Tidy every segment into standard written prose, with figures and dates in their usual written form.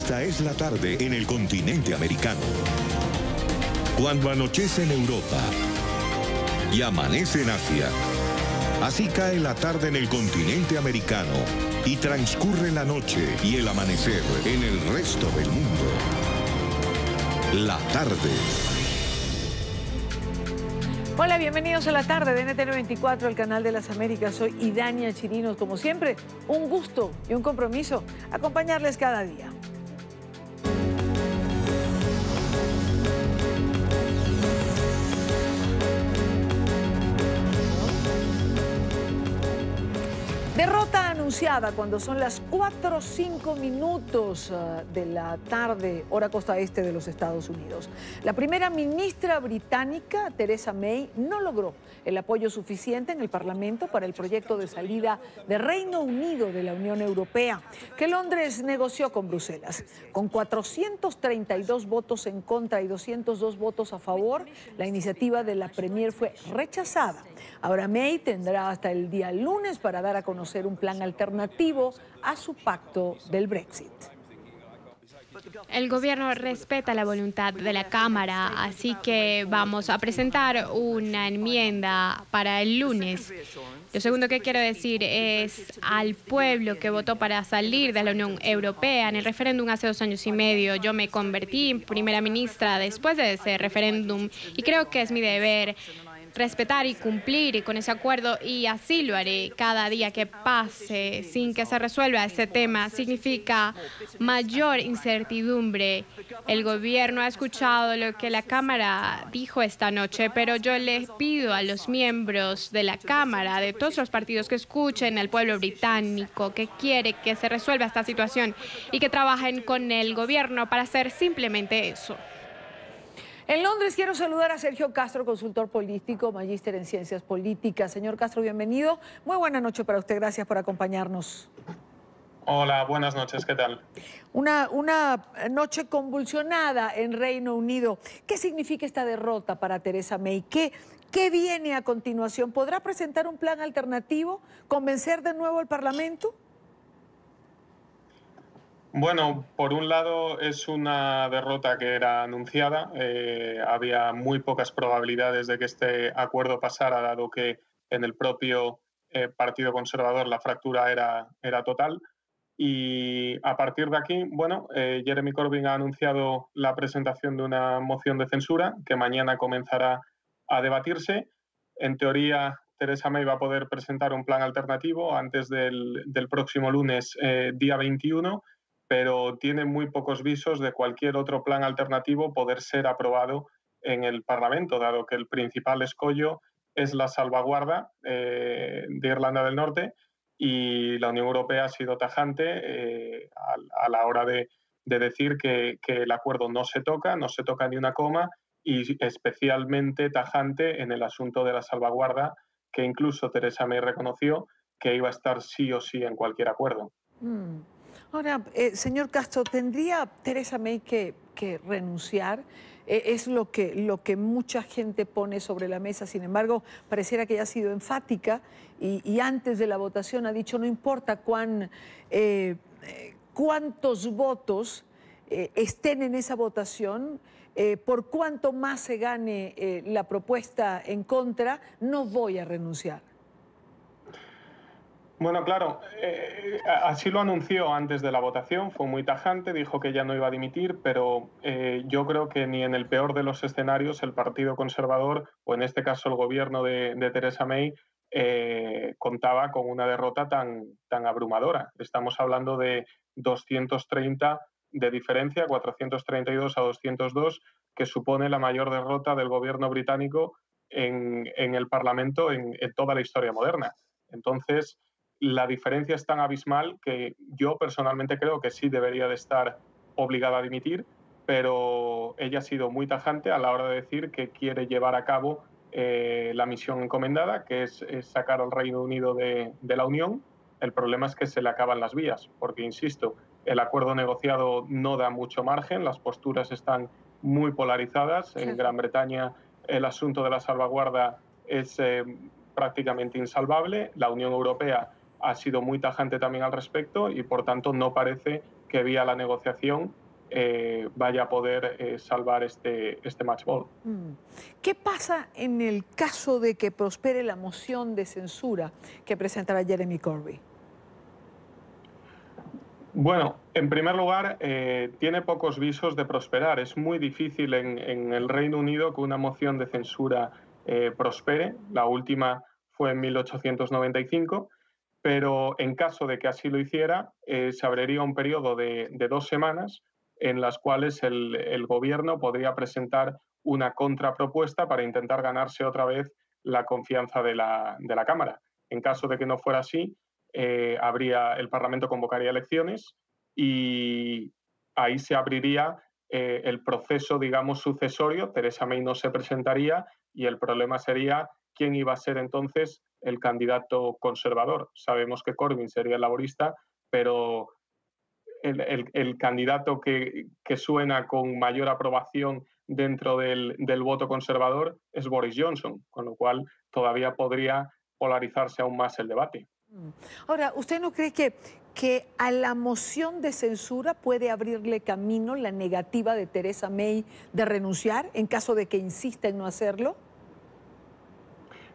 Esta es la tarde en el continente americano. Cuando anochece en Europa y amanece en Asia, así cae la tarde en el continente americano y transcurre la noche y el amanecer en el resto del mundo. La tarde. Hola, bienvenidos a la tarde de NTN 24, el canal de las Américas. Soy Idania Chirinos. Como siempre, un gusto y un compromiso acompañarles cada día. Derrota anunciada cuando son las 4:05 de la tarde, hora costa este de los Estados Unidos. La primera ministra británica, Theresa May, no logró el apoyo suficiente en el Parlamento para el proyecto de salida de Reino Unido de la Unión Europea, que Londres negoció con Bruselas. Con 432 votos en contra y 202 votos a favor, la iniciativa de la Premier fue rechazada. Ahora May tendrá hasta el día lunes para dar a conocer un plan alternativo a su pacto del Brexit. El gobierno respeta la voluntad de la Cámara, así que vamos a presentar una enmienda para el lunes. Lo segundo que quiero decir es al pueblo que votó para salir de la Unión Europea en el referéndum hace 2 años y medio. Yo me convertí en primera ministra después de ese referéndum y creo que es mi deber respetar y cumplir con ese acuerdo, y así lo haré. Cada día que pase sin que se resuelva este tema significa mayor incertidumbre. El gobierno ha escuchado lo que la Cámara dijo esta noche, pero yo les pido a los miembros de la Cámara, de todos los partidos, que escuchen al pueblo británico que quiere que se resuelva esta situación y que trabajen con el gobierno para hacer simplemente eso. En Londres quiero saludar a Sergio Castro, consultor político, magíster en ciencias políticas. Señor Castro, bienvenido. Muy buena noche para usted. Gracias por acompañarnos. Hola, buenas noches. ¿Qué tal? Una noche convulsionada en Reino Unido. ¿Qué significa esta derrota para Theresa May? ¿Qué viene a continuación? ¿Podrá presentar un plan alternativo? ¿Convencer de nuevo al Parlamento? Bueno, por un lado es una derrota que era anunciada. Había muy pocas probabilidades de que este acuerdo pasara, dado que en el propio Partido Conservador la fractura era total. Y a partir de aquí, bueno, Jeremy Corbyn ha anunciado la presentación de una moción de censura que mañana comenzará a debatirse. En teoría, Theresa May va a poder presentar un plan alternativo antes del próximo lunes, día 21, pero tiene muy pocos visos de cualquier otro plan alternativo poder ser aprobado en el Parlamento, dado que el principal escollo es la salvaguarda de Irlanda del Norte, y la Unión Europea ha sido tajante a la hora de decir que el acuerdo no se toca ni una coma, y especialmente tajante en el asunto de la salvaguarda, que incluso Theresa May reconoció que iba a estar sí o sí en cualquier acuerdo. Ahora, señor Castro, ¿tendría Theresa May que renunciar? Es lo que mucha gente pone sobre la mesa. Sin embargo, pareciera que ella ha sido enfática y antes de la votación ha dicho no importa cuántos votos estén en esa votación, por cuánto más se gane la propuesta en contra, no voy a renunciar. Bueno, claro, así lo anunció antes de la votación, fue muy tajante, dijo que ya no iba a dimitir, pero yo creo que ni en el peor de los escenarios el Partido Conservador, o en este caso el gobierno de Theresa May, contaba con una derrota tan abrumadora. Estamos hablando de 230 de diferencia, 432 a 202, que supone la mayor derrota del gobierno británico en el Parlamento en toda la historia moderna. Entonces, la diferencia es tan abismal que yo personalmente creo que sí debería de estar obligada a dimitir, pero ella ha sido muy tajante a la hora de decir que quiere llevar a cabo la misión encomendada, que es sacar al Reino Unido de la Unión. El problema es que se le acaban las vías, porque, insisto, el acuerdo negociado no da mucho margen, las posturas están muy polarizadas. En Gran Bretaña el asunto de la salvaguarda es prácticamente insalvable. La Unión Europea ha sido muy tajante también al respecto y, por tanto, no parece que vía la negociación vaya a poder salvar este match ball. ¿Qué pasa en el caso de que prospere la moción de censura que presentará Jeremy Corbyn? Bueno, en primer lugar, tiene pocos visos de prosperar. Es muy difícil en el Reino Unido que una moción de censura prospere. La última fue en 1895, pero en caso de que así lo hiciera, se abriría un periodo de 2 semanas en las cuales el gobierno podría presentar una contrapropuesta para intentar ganarse otra vez la confianza de la Cámara. En caso de que no fuera así, el Parlamento convocaría elecciones y ahí se abriría el proceso, digamos, sucesorio. Theresa May no se presentaría y el problema sería quién iba a ser entonces el candidato conservador. Sabemos que Corbyn sería el laborista, pero el candidato que suena con mayor aprobación dentro del voto conservador es Boris Johnson, con lo cual todavía podría polarizarse aún más el debate. Ahora, ¿usted no cree que a la moción de censura puede abrirle camino la negativa de Theresa May de renunciar en caso de que insista en no hacerlo?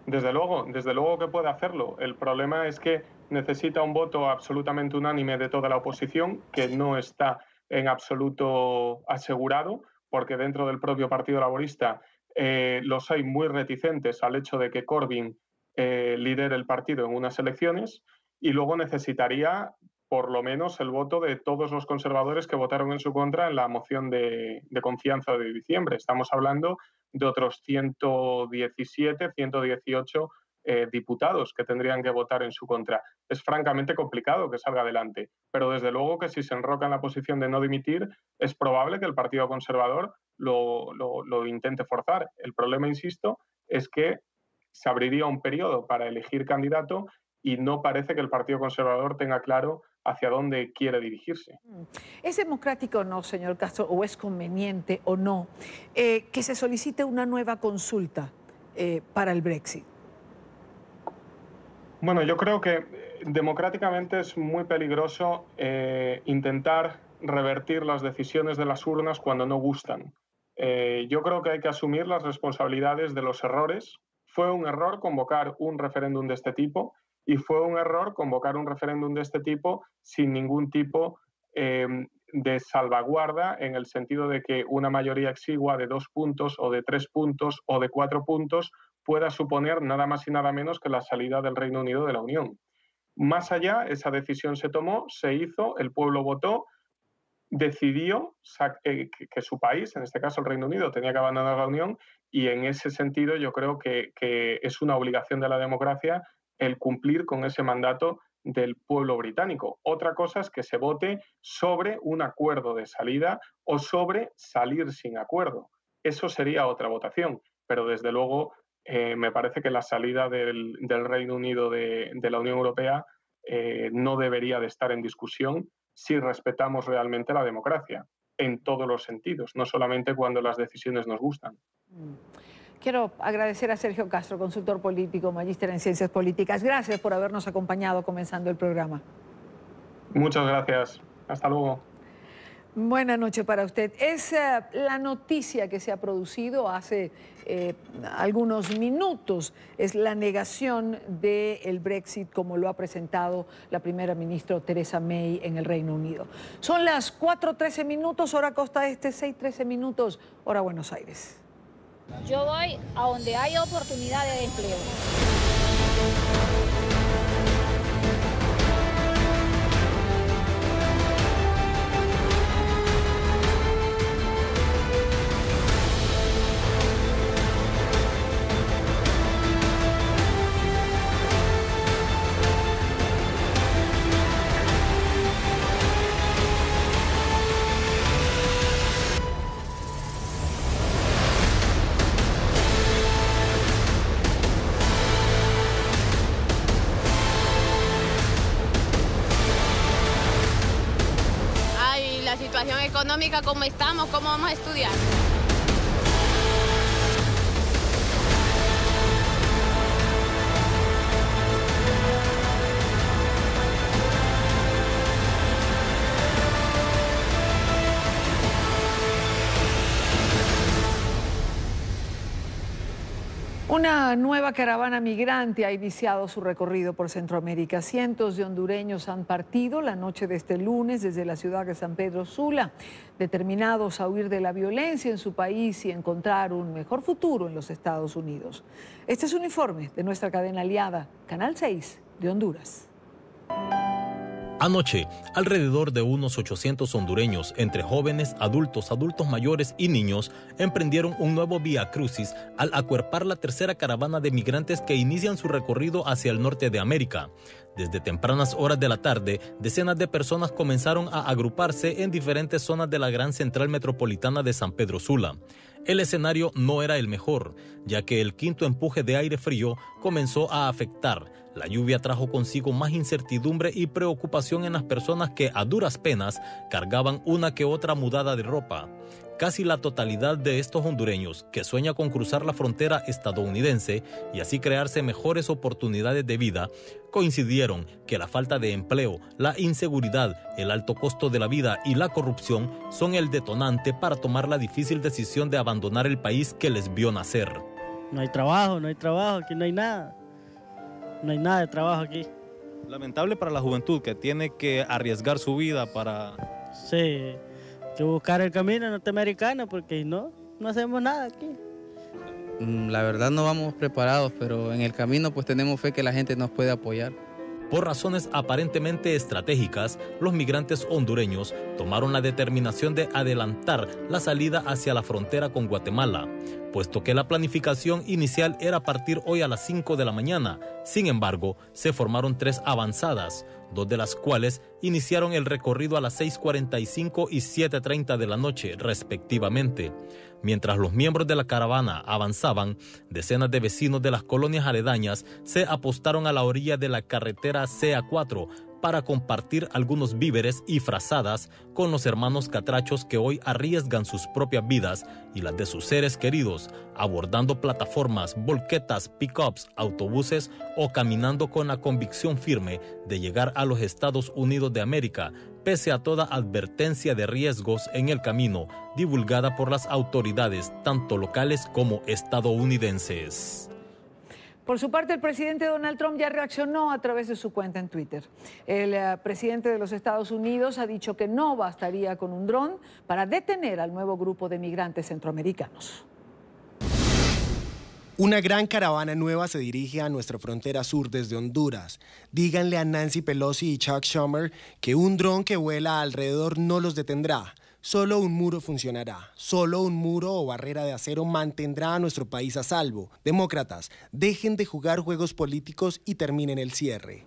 Desde luego que puede hacerlo. El problema es que necesita un voto absolutamente unánime de toda la oposición, que no está en absoluto asegurado, porque dentro del propio Partido Laborista los hay muy reticentes al hecho de que Corbyn lidere el partido en unas elecciones, y luego necesitaría por lo menos el voto de todos los conservadores que votaron en su contra en la moción de confianza de diciembre. Estamos hablando de otros 117, 118 diputados que tendrían que votar en su contra. Es francamente complicado que salga adelante, pero desde luego que si se enroca en la posición de no dimitir, es probable que el Partido Conservador lo intente forzar. El problema, insisto, es que se abriría un periodo para elegir candidato y no parece que el Partido Conservador tenga claro hacia dónde quiere dirigirse. ¿Es democrático o no, señor Castro, o es conveniente o no que se solicite una nueva consulta para el Brexit? Bueno, yo creo que democráticamente es muy peligroso intentar revertir las decisiones de las urnas cuando no gustan. Yo creo que hay que asumir las responsabilidades de los errores. Fue un error convocar un referéndum de este tipo y fue un error convocar un referéndum de este tipo sin ningún tipo de salvaguarda, en el sentido de que una mayoría exigua de 2 puntos o de 3 puntos o de 4 puntos pueda suponer nada más y nada menos que la salida del Reino Unido de la Unión. Más allá, esa decisión se tomó, se hizo, el pueblo votó, decidió que su país, en este caso el Reino Unido, tenía que abandonar la Unión, y en ese sentido yo creo que es una obligación de la democracia el cumplir con ese mandato del pueblo británico. Otra cosa es que se vote sobre un acuerdo de salida o sobre salir sin acuerdo. Eso sería otra votación, pero desde luego me parece que la salida del Reino Unido de la Unión Europea no debería de estar en discusión si respetamos realmente la democracia, en todos los sentidos, no solamente cuando las decisiones nos gustan. Quiero agradecer a Sergio Castro, consultor político, magíster en Ciencias Políticas. Gracias por habernos acompañado comenzando el programa. Muchas gracias. Hasta luego. Buenas noches para usted. Es la noticia que se ha producido hace algunos minutos. Es la negación del Brexit como lo ha presentado la primera ministra Theresa May en el Reino Unido. Son las 4:13 minutos, hora costa este, 6:13 minutos, hora Buenos Aires. Yo voy a donde hay oportunidades de empleo. Situación económica, cómo estamos, cómo vamos a estudiar. Una nueva caravana migrante ha iniciado su recorrido por Centroamérica. Cientos de hondureños han partido la noche de este lunes desde la ciudad de San Pedro Sula, determinados a huir de la violencia en su país y encontrar un mejor futuro en los Estados Unidos. Este es un informe de nuestra cadena aliada, Canal 6 de Honduras. Anoche, alrededor de unos 800 hondureños, entre jóvenes, adultos mayores y niños, emprendieron un nuevo vía crucis al acuerpar la tercera caravana de migrantes que inician su recorrido hacia el norte de América. Desde tempranas horas de la tarde, decenas de personas comenzaron a agruparse en diferentes zonas de la gran central metropolitana de San Pedro Sula. El escenario no era el mejor, ya que el quinto empuje de aire frío comenzó a afectar. La lluvia trajo consigo más incertidumbre y preocupación en las personas que a duras penas cargaban una que otra mudada de ropa. Casi la totalidad de estos hondureños que sueña con cruzar la frontera estadounidense y así crearse mejores oportunidades de vida, coincidieron que la falta de empleo, la inseguridad, el alto costo de la vida y la corrupción son el detonante para tomar la difícil decisión de abandonar el país que les vio nacer. No hay trabajo, aquí no hay nada. No hay nada de trabajo aquí. Lamentable para la juventud que tiene que arriesgar su vida para... Sí, hay que buscar el camino norteamericano porque no hacemos nada aquí. La verdad no vamos preparados, pero en el camino pues tenemos fe que la gente nos puede apoyar. Por razones aparentemente estratégicas, los migrantes hondureños tomaron la determinación de adelantar la salida hacia la frontera con Guatemala, puesto que la planificación inicial era partir hoy a las 5 de la mañana. Sin embargo, se formaron 3 avanzadas, 2 de las cuales iniciaron el recorrido a las 6:45 y 7:30 de la noche, respectivamente. Mientras los miembros de la caravana avanzaban, decenas de vecinos de las colonias aledañas se apostaron a la orilla de la carretera CA4 para compartir algunos víveres y frazadas con los hermanos catrachos que hoy arriesgan sus propias vidas y las de sus seres queridos, abordando plataformas, volquetas, pick-ups, autobuses o caminando con la convicción firme de llegar a los Estados Unidos de América, pese a toda advertencia de riesgos en el camino divulgada por las autoridades, tanto locales como estadounidenses. Por su parte, el presidente Donald Trump ya reaccionó a través de su cuenta en Twitter. El presidente de los Estados Unidos ha dicho que no bastaría con un dron para detener al nuevo grupo de migrantes centroamericanos. Una gran caravana nueva se dirige a nuestra frontera sur desde Honduras. Díganle a Nancy Pelosi y Chuck Schumer que un dron que vuela alrededor no los detendrá. Solo un muro funcionará. Solo un muro o barrera de acero mantendrá a nuestro país a salvo. Demócratas, dejen de jugar juegos políticos y terminen el cierre.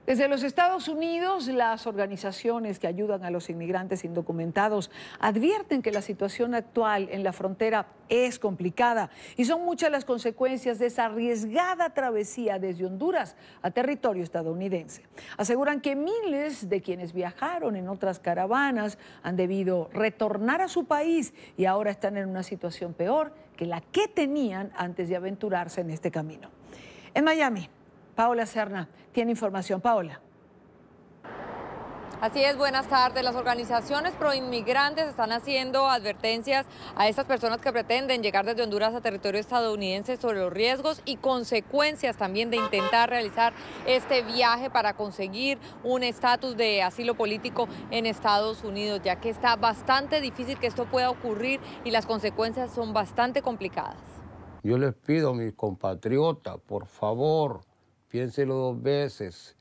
Desde los Estados Unidos, las organizaciones que ayudan a los inmigrantes indocumentados advierten que la situación actual en la frontera es complicada y son muchas las consecuencias de esa arriesgada travesía desde Honduras a territorio estadounidense. Aseguran que miles de quienes viajaron en otras caravanas han debido retornar a su país y ahora están en una situación peor que la que tenían antes de aventurarse en este camino. En Miami, Paola Serna tiene información. Paola. Así es, buenas tardes. Las organizaciones proinmigrantes están haciendo advertencias a estas personas que pretenden llegar desde Honduras a territorio estadounidense sobre los riesgos y consecuencias también de intentar realizar este viaje para conseguir un estatus de asilo político en Estados Unidos, ya que está bastante difícil que esto pueda ocurrir y las consecuencias son bastante complicadas. Yo les pido a mis compatriotas, por favor, piénselo 2 veces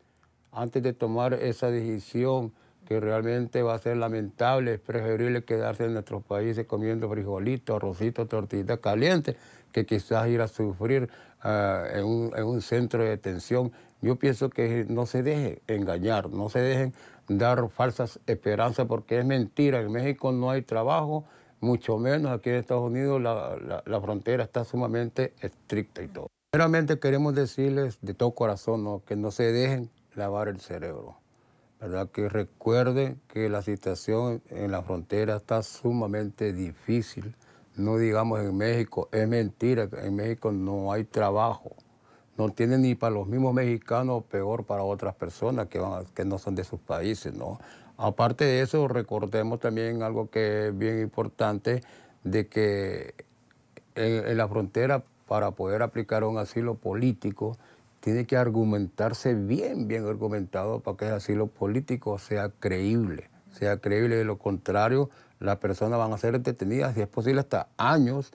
antes de tomar esa decisión que realmente va a ser lamentable. Es preferible quedarse en nuestros países comiendo frijolitos, arrocitos, tortillitas calientes, que quizás ir a sufrir en un centro de detención. Yo pienso que no se dejen engañar, no se dejen dar falsas esperanzas, porque es mentira. En México no hay trabajo, mucho menos aquí en Estados Unidos la frontera está sumamente estricta y todo. Primeramente queremos decirles de todo corazón, ¿no?, que no se dejen lavar el cerebro, ¿verdad? Que recuerden que la situación en la frontera está sumamente difícil. No digamos en México, es mentira, en México no hay trabajo. No tienen ni para los mismos mexicanos, peor para otras personas que no son de sus países, ¿no? Aparte de eso, recordemos también algo que es bien importante, de que en la frontera para poder aplicar un asilo político, tiene que argumentarse bien argumentado para que ese asilo político sea creíble. De lo contrario, las personas van a ser detenidas, si es posible, hasta años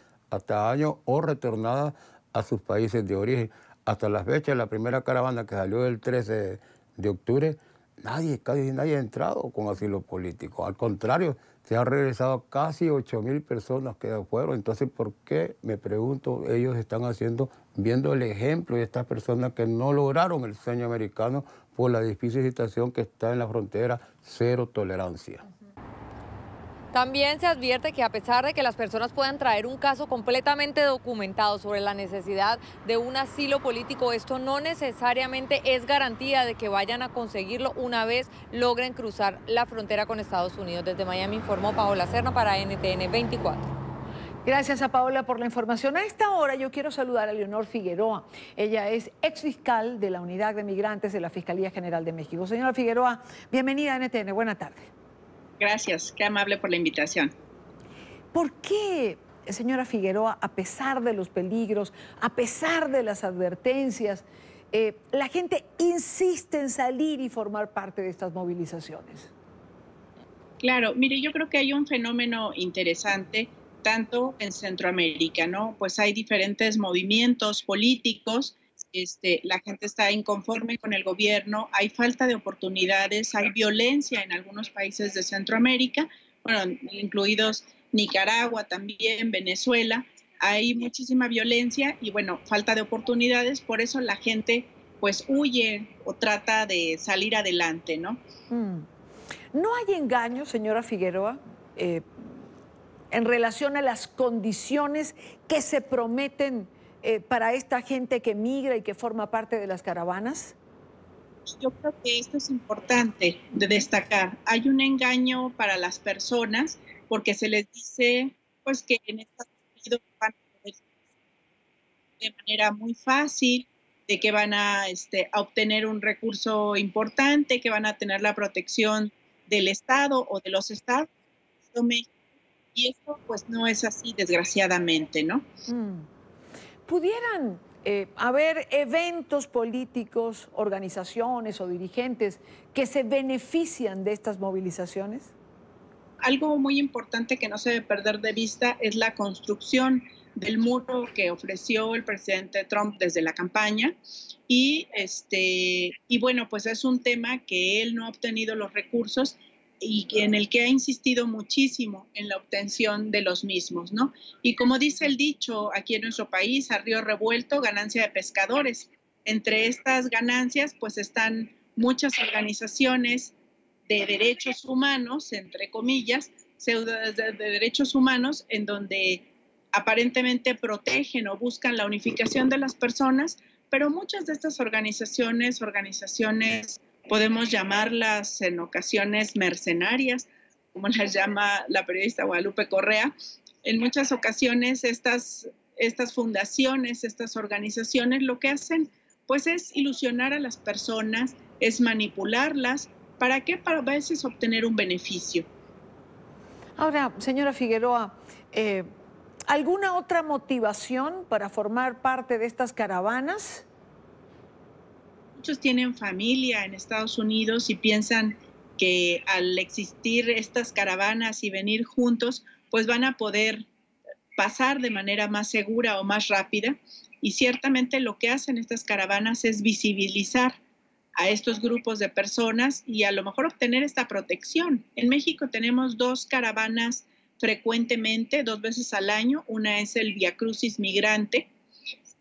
o retornadas a sus países de origen. Hasta las fechas, la primera caravana que salió el 13 de octubre, casi nadie ha entrado con asilo político. Al contrario, se han regresado casi 8.000 personas que fueron. Entonces, ¿por qué, me pregunto, ellos están viendo el ejemplo de estas personas que no lograron el sueño americano por la difícil situación que está en la frontera, cero tolerancia? También se advierte que a pesar de que las personas puedan traer un caso completamente documentado sobre la necesidad de un asilo político, esto no necesariamente es garantía de que vayan a conseguirlo una vez logren cruzar la frontera con Estados Unidos. Desde Miami informó Paola Serna para NTN 24. Gracias a Paola por la información. A esta hora yo quiero saludar a Leonor Figueroa. Ella es exfiscal de la Unidad de Migrantes de la Fiscalía General de México. Señora Figueroa, bienvenida a NTN. Buena tarde. Gracias, qué amable por la invitación. ¿Por qué, señora Figueroa, a pesar de los peligros, a pesar de las advertencias, la gente insiste en salir y formar parte de estas movilizaciones? Claro, mire, yo creo que hay un fenómeno interesante, tanto en Centroamérica, ¿no? Pues hay diferentes movimientos políticos. La gente está inconforme con el gobierno, hay falta de oportunidades, hay violencia en algunos países de Centroamérica, bueno, incluidos Nicaragua también, Venezuela, hay muchísima violencia y bueno, falta de oportunidades, por eso la gente pues huye o trata de salir adelante, ¿no? ¿No hay engaño, señora Figueroa, en relación a las condiciones que se prometen para esta gente que migra y que forma parte de las caravanas? Yo creo que esto es importante de destacar. Hay un engaño para las personas porque se les dice pues que en Estados Unidos van a poder de manera muy fácil, de que van a obtener un recurso importante, que van a tener la protección del Estado o de los estados. Y esto pues no es así, desgraciadamente, ¿no? ¿Pudieran haber eventos políticos, organizaciones o dirigentes que se benefician de estas movilizaciones? Algo muy importante que no se debe perder de vista es la construcción del muro que ofreció el presidente Trump desde la campaña y bueno, pues es un tema que él no ha obtenido los recursos y en el que ha insistido muchísimo en la obtención de los mismos, ¿no? Y como dice el dicho aquí en nuestro país, a río revuelto, ganancia de pescadores. Entre estas ganancias, pues están muchas organizaciones de derechos humanos, entre comillas, pseudos de derechos humanos, en donde aparentemente protegen o buscan la unificación de las personas, pero muchas de estas organizaciones podemos llamarlas en ocasiones mercenarias, como las llama la periodista Guadalupe Correa. En muchas ocasiones estas fundaciones, estas organizaciones lo que hacen pues es ilusionar a las personas, es manipularlas. ¿Para qué? Para a veces obtener un beneficio. Ahora, señora Figueroa, ¿alguna otra motivación para formar parte de estas caravanas? Muchos tienen familia en Estados Unidos y piensan que al existir estas caravanas y venir juntos, pues van a poder pasar de manera más segura o más rápida. Y ciertamente lo que hacen estas caravanas es visibilizar a estos grupos de personas y a lo mejor obtener esta protección. En México tenemos 2 caravanas frecuentemente, 2 veces al año. Una es el Via Crucis Migrante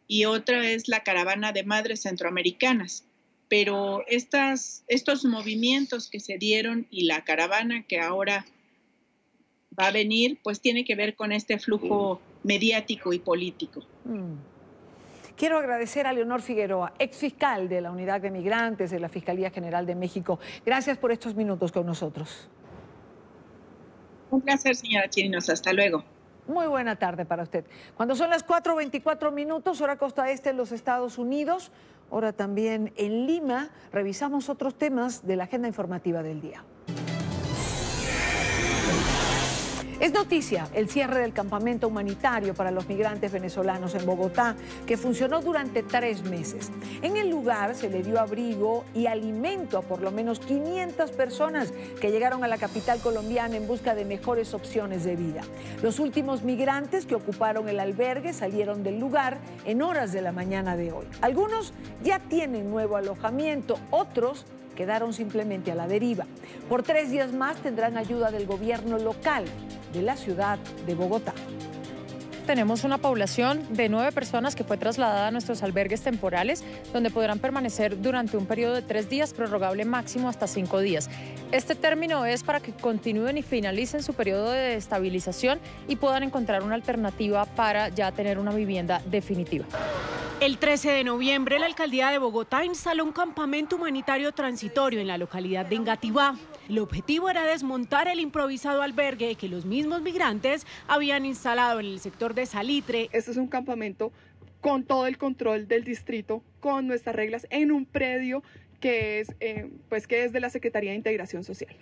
y otra es la Caravana de Madres Centroamericanas. Pero estos movimientos que se dieron y la caravana que ahora va a venir, pues tiene que ver con este flujo mediático y político. Quiero agradecer a Leonor Figueroa, exfiscal de la Unidad de Migrantes de la Fiscalía General de México. Gracias por estos minutos con nosotros. Un placer, señora Chirinos. Hasta luego. Muy buena tarde para usted. Cuando son las 4:24 minutos, hora costa este en los Estados Unidos, hora también en Lima, revisamos otros temas de la agenda informativa del día. Es noticia el cierre del campamento humanitario para los migrantes venezolanos en Bogotá, que funcionó durante 3 meses. En el lugar se le dio abrigo y alimento a por lo menos 500 personas que llegaron a la capital colombiana en busca de mejores opciones de vida. Los últimos migrantes que ocuparon el albergue salieron del lugar en horas de la mañana de hoy. Algunos ya tienen nuevo alojamiento, otros quedaron simplemente a la deriva. Por 3 días más tendrán ayuda del gobierno local de la ciudad de Bogotá. Tenemos una población de 9 personas que fue trasladada a nuestros albergues temporales, donde podrán permanecer durante un periodo de 3 días, prorrogable máximo hasta 5 días. Este término es para que continúen y finalicen su periodo de estabilización y puedan encontrar una alternativa para ya tener una vivienda definitiva. El 13 de noviembre, la alcaldía de Bogotá instaló un campamento humanitario transitorio en la localidad de Engativá. El objetivo era desmontar el improvisado albergue que los mismos migrantes habían instalado en el sector de Salitre. Este es un campamento con todo el control del distrito, con nuestras reglas, en un predio que es de la Secretaría de Integración Social.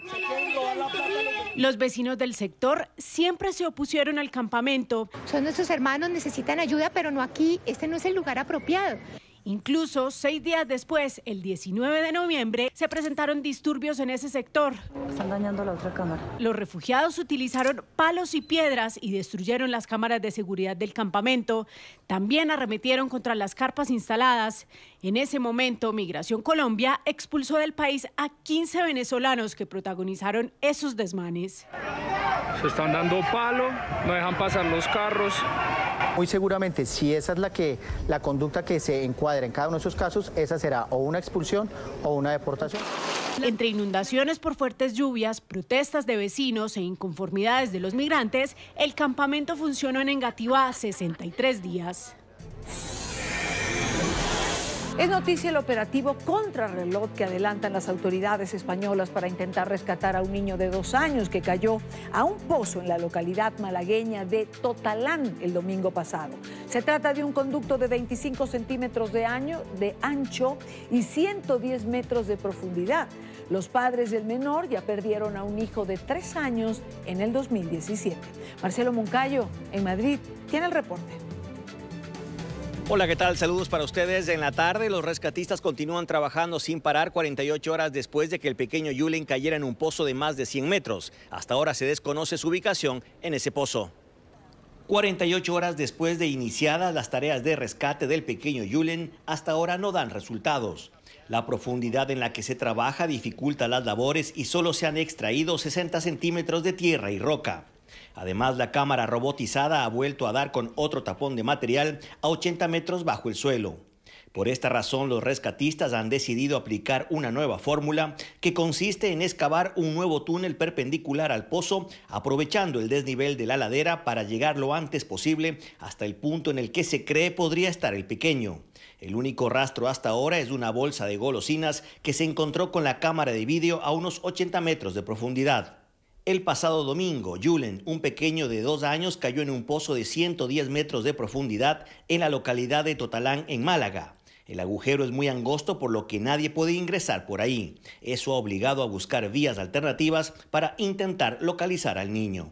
Los vecinos del sector siempre se opusieron al campamento. Son nuestros hermanos, necesitan ayuda, pero no aquí. Este no es el lugar apropiado. Incluso 6 días después, el 19 de noviembre, se presentaron disturbios en ese sector. Están dañando la otra cámara. Los refugiados utilizaron palos y piedras y destruyeron las cámaras de seguridad del campamento. También arremetieron contra las carpas instaladas. En ese momento, Migración Colombia expulsó del país a 15 venezolanos que protagonizaron esos desmanes. Se están dando palo, no dejan pasar los carros. Muy seguramente, si esa es la conducta que se encuadra en cada uno de esos casos, esa será o una expulsión o una deportación. Entre inundaciones por fuertes lluvias, protestas de vecinos e inconformidades de los migrantes, el campamento funcionó en Engativá 63 días. Es noticia el operativo contrarreloj que adelantan las autoridades españolas para intentar rescatar a un niño de 2 años que cayó a un pozo en la localidad malagueña de Totalán el domingo pasado. Se trata de un conducto de 25 centímetros de ancho y 110 metros de profundidad. Los padres del menor ya perdieron a un hijo de 3 años en el 2017. Marcelo Moncayo, en Madrid, tiene el reporte. Hola, ¿qué tal? Saludos para ustedes. En la tarde, los rescatistas continúan trabajando sin parar 48 horas después de que el pequeño Yulen cayera en un pozo de más de 100 metros. Hasta ahora se desconoce su ubicación en ese pozo. 48 horas después de iniciadas las tareas de rescate del pequeño Yulen, hasta ahora no dan resultados. La profundidad en la que se trabaja dificulta las labores y solo se han extraído 60 centímetros de tierra y roca. Además, la cámara robotizada ha vuelto a dar con otro tapón de material a 80 metros bajo el suelo. Por esta razón, los rescatistas han decidido aplicar una nueva fórmula que consiste en excavar un nuevo túnel perpendicular al pozo, aprovechando el desnivel de la ladera para llegar lo antes posible hasta el punto en el que se cree podría estar el pequeño. El único rastro hasta ahora es una bolsa de golosinas que se encontró con la cámara de vídeo a unos 80 metros de profundidad. El pasado domingo, Yulen, un pequeño de 2 años, cayó en un pozo de 110 metros de profundidad en la localidad de Totalán, en Málaga. El agujero es muy angosto, por lo que nadie puede ingresar por ahí. Eso ha obligado a buscar vías alternativas para intentar localizar al niño.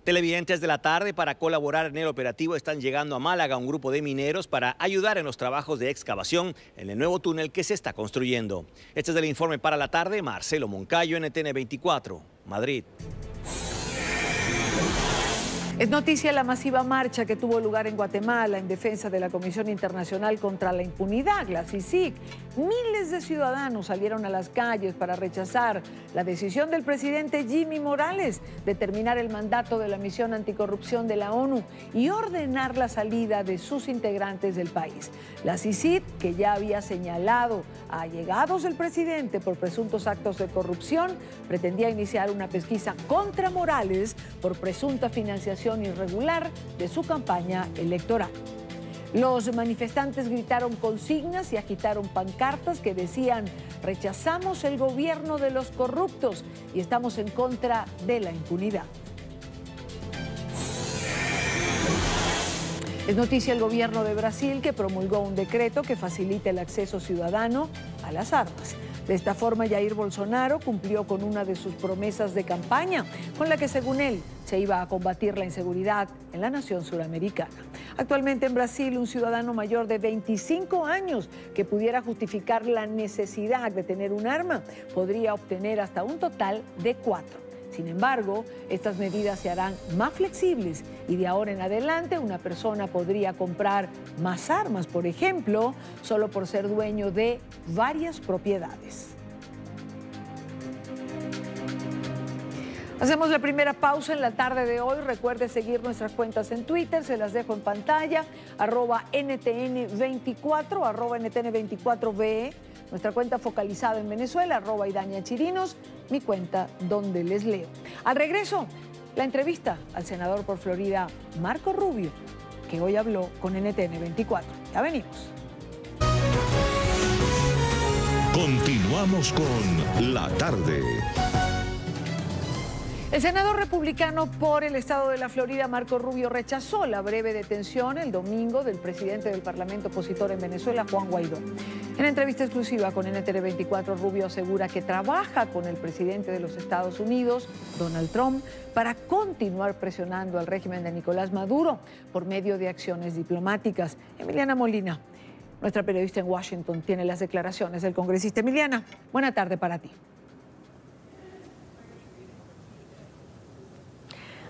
Televidentes de la tarde, para colaborar en el operativo están llegando a Málaga un grupo de mineros para ayudar en los trabajos de excavación en el nuevo túnel que se está construyendo. Este es el informe para la tarde. Marcelo Moncayo, NTN 24, Madrid. Es noticia la masiva marcha que tuvo lugar en Guatemala en defensa de la Comisión Internacional contra la Impunidad, la CICIG. Miles de ciudadanos salieron a las calles para rechazar la decisión del presidente Jimmy Morales de terminar el mandato de la misión anticorrupción de la ONU y ordenar la salida de sus integrantes del país. La CICIG, que ya había señalado a allegados del presidente por presuntos actos de corrupción, pretendía iniciar una pesquisa contra Morales por presunta financiación irregular de su campaña electoral. Los manifestantes gritaron consignas y agitaron pancartas que decían: rechazamos el gobierno de los corruptos y estamos en contra de la impunidad. Es noticia el gobierno de Brasil, que promulgó un decreto que facilita el acceso ciudadano a las armas. De esta forma, Jair Bolsonaro cumplió con una de sus promesas de campaña, con la que, según él, se iba a combatir la inseguridad en la nación suramericana. Actualmente en Brasil, un ciudadano mayor de 25 años que pudiera justificar la necesidad de tener un arma podría obtener hasta un total de 4. Sin embargo, estas medidas se harán más flexibles y de ahora en adelante una persona podría comprar más armas, por ejemplo, solo por ser dueño de varias propiedades. Hacemos la primera pausa en la tarde de hoy. Recuerde seguir nuestras cuentas en Twitter, se las dejo en pantalla, @NTN24, @NTN24BE, nuestra cuenta focalizada en Venezuela, @Idaña Chirinos, mi cuenta donde les leo. Al regreso, la entrevista al senador por Florida, Marco Rubio, que hoy habló con NTN24. Ya venimos. Continuamos con La Tarde. El senador republicano por el estado de la Florida, Marco Rubio, rechazó la breve detención el domingo del presidente del Parlamento opositor en Venezuela, Juan Guaidó. En entrevista exclusiva con NTN24, Rubio asegura que trabaja con el presidente de los Estados Unidos, Donald Trump, para continuar presionando al régimen de Nicolás Maduro por medio de acciones diplomáticas. Emiliana Molina, nuestra periodista en Washington, tiene las declaraciones del congresista. Emiliana, buena tarde para ti.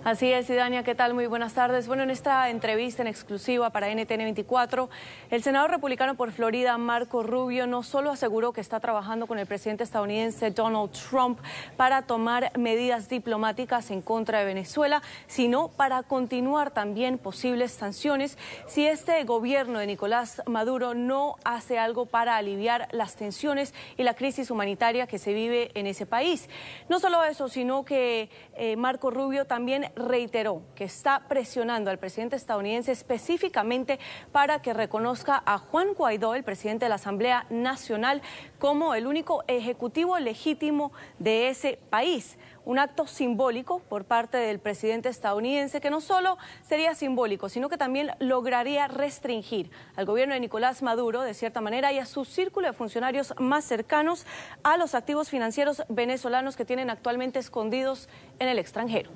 Así es, Idaña, ¿qué tal? Muy buenas tardes. Bueno, en esta entrevista en exclusiva para NTN24, el senador republicano por Florida, Marco Rubio, no solo aseguró que está trabajando con el presidente estadounidense Donald Trump para tomar medidas diplomáticas en contra de Venezuela, sino para continuar también posibles sanciones si este gobierno de Nicolás Maduro no hace algo para aliviar las tensiones y la crisis humanitaria que se vive en ese país. No solo eso, sino que Marco Rubio también reiteró que está presionando al presidente estadounidense específicamente para que reconozca a Juan Guaidó, el presidente de la Asamblea Nacional, como el único ejecutivo legítimo de ese país. Un acto simbólico por parte del presidente estadounidense que no solo sería simbólico, sino que también lograría restringir al gobierno de Nicolás Maduro, de cierta manera, y a su círculo de funcionarios más cercanos a los activos financieros venezolanos que tienen actualmente escondidos en el extranjero.